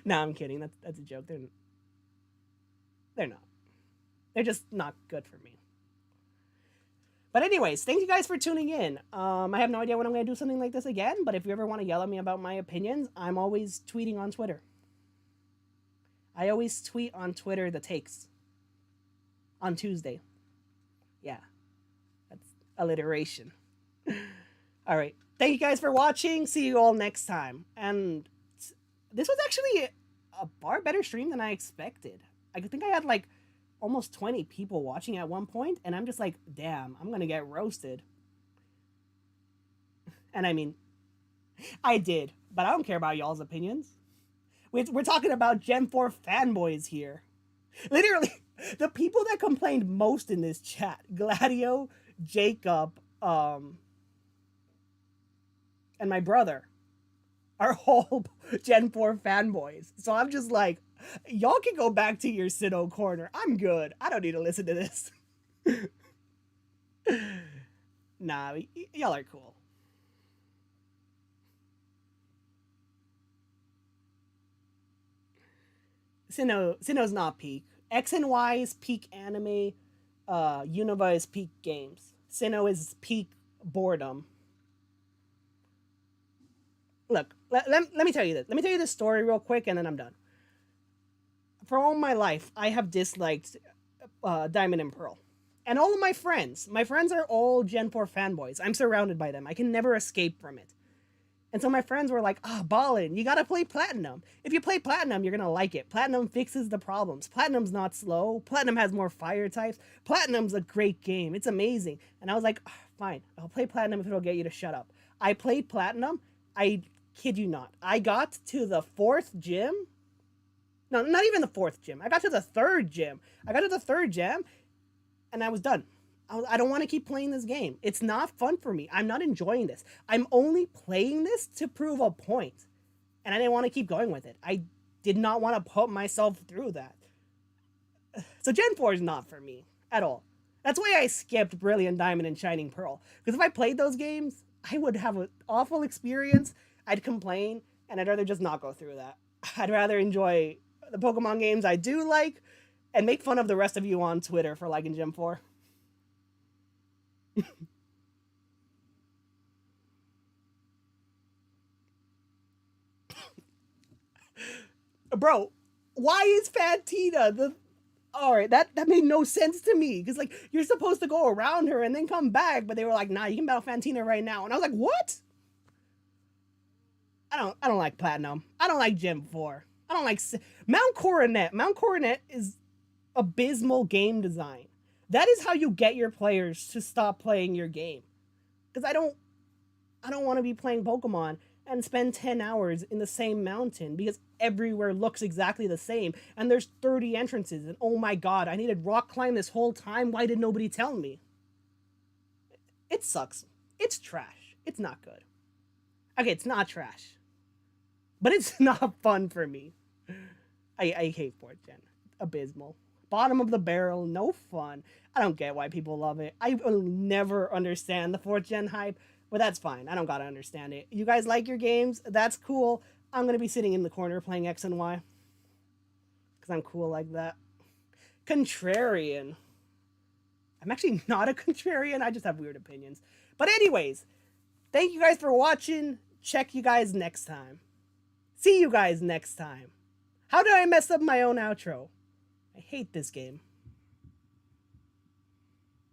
No, I'm kidding. That's a joke. They're not. They're just not good for me. But anyways, thank you guys for tuning in. I have no idea when I'm going to do something like this again, but if you ever want to yell at me about my opinions, I'm always tweeting on Twitter. I always tweet on Twitter the takes. On Tuesday. Yeah. That's alliteration. All right. Thank you guys for watching. See you all next time. And this was actually a far better stream than I expected. I think I had like almost 20 people watching at one point, and I'm just like, damn, I'm gonna get roasted. And I mean, I did, but I don't care about y'all's opinions. We're talking about Gen 4 fanboys here. Literally, the people that complained most in this chat, Gladio, Jacob, and my brother, are all Gen 4 fanboys. So I'm just like, y'all can go back to your Sinnoh corner. I'm good. I don't need to listen to this. Nah, y'all are cool. Sinnoh's not peak. X and Y is peak anime. Unova is peak games. Sinnoh is peak boredom. Look, let me tell you this. Let me tell you this story real quick, and then I'm done. For all my life, I have disliked Diamond and Pearl. And all of my friends are all Gen 4 fanboys. I'm surrounded by them. I can never escape from it. And so my friends were like, Ballin, you gotta play Platinum. If you play Platinum, you're gonna like it. Platinum fixes the problems. Platinum's not slow. Platinum has more fire types. Platinum's a great game. It's amazing. And I was like, fine, I'll play Platinum if it'll get you to shut up. I played Platinum. I kid you not. I got to the 4th gym. No, not even the 4th gym. I got to the 3rd gym. I got to the 3rd gym, and I was done. I don't want to keep playing this game. It's not fun for me. I'm not enjoying this. I'm only playing this to prove a point, and I didn't want to keep going with it. I did not want to put myself through that. So Gen 4 is not for me at all. That's why I skipped Brilliant Diamond and Shining Pearl. Because if I played those games, I would have an awful experience. I'd complain, and I'd rather just not go through that. I'd rather enjoy the Pokemon games I do like and make fun of the rest of you on Twitter for liking Gen 4. Bro, why is Fantina the... Alright, that made no sense to me. Because, like, you're supposed to go around her and then come back. But they were like, nah, you can battle Fantina right now. And I was like, what? I don't like Platinum. I don't like Gen 4. I don't like... Mount Coronet. Mount Coronet is abysmal game design. That is how you get your players to stop playing your game. Because I don't want to be playing Pokemon and spend 10 hours in the same mountain because everywhere looks exactly the same and there's 30 entrances and oh my god, I needed rock climb this whole time. Why did nobody tell me? It sucks. It's trash. It's not good. Okay, it's not trash. But it's not fun for me. I hate 4th gen. Abysmal. Bottom of the barrel, no fun. I don't get why people love it. I will never understand the 4th gen hype, but that's fine. I don't gotta understand it. You guys like your games? That's cool. I'm gonna be sitting in the corner playing X and Y. Because I'm cool like that. Contrarian. I'm actually not a contrarian. I just have weird opinions. But anyways, thank you guys for watching. Check you guys next time. See you guys next time. How did I mess up my own outro? I hate this game.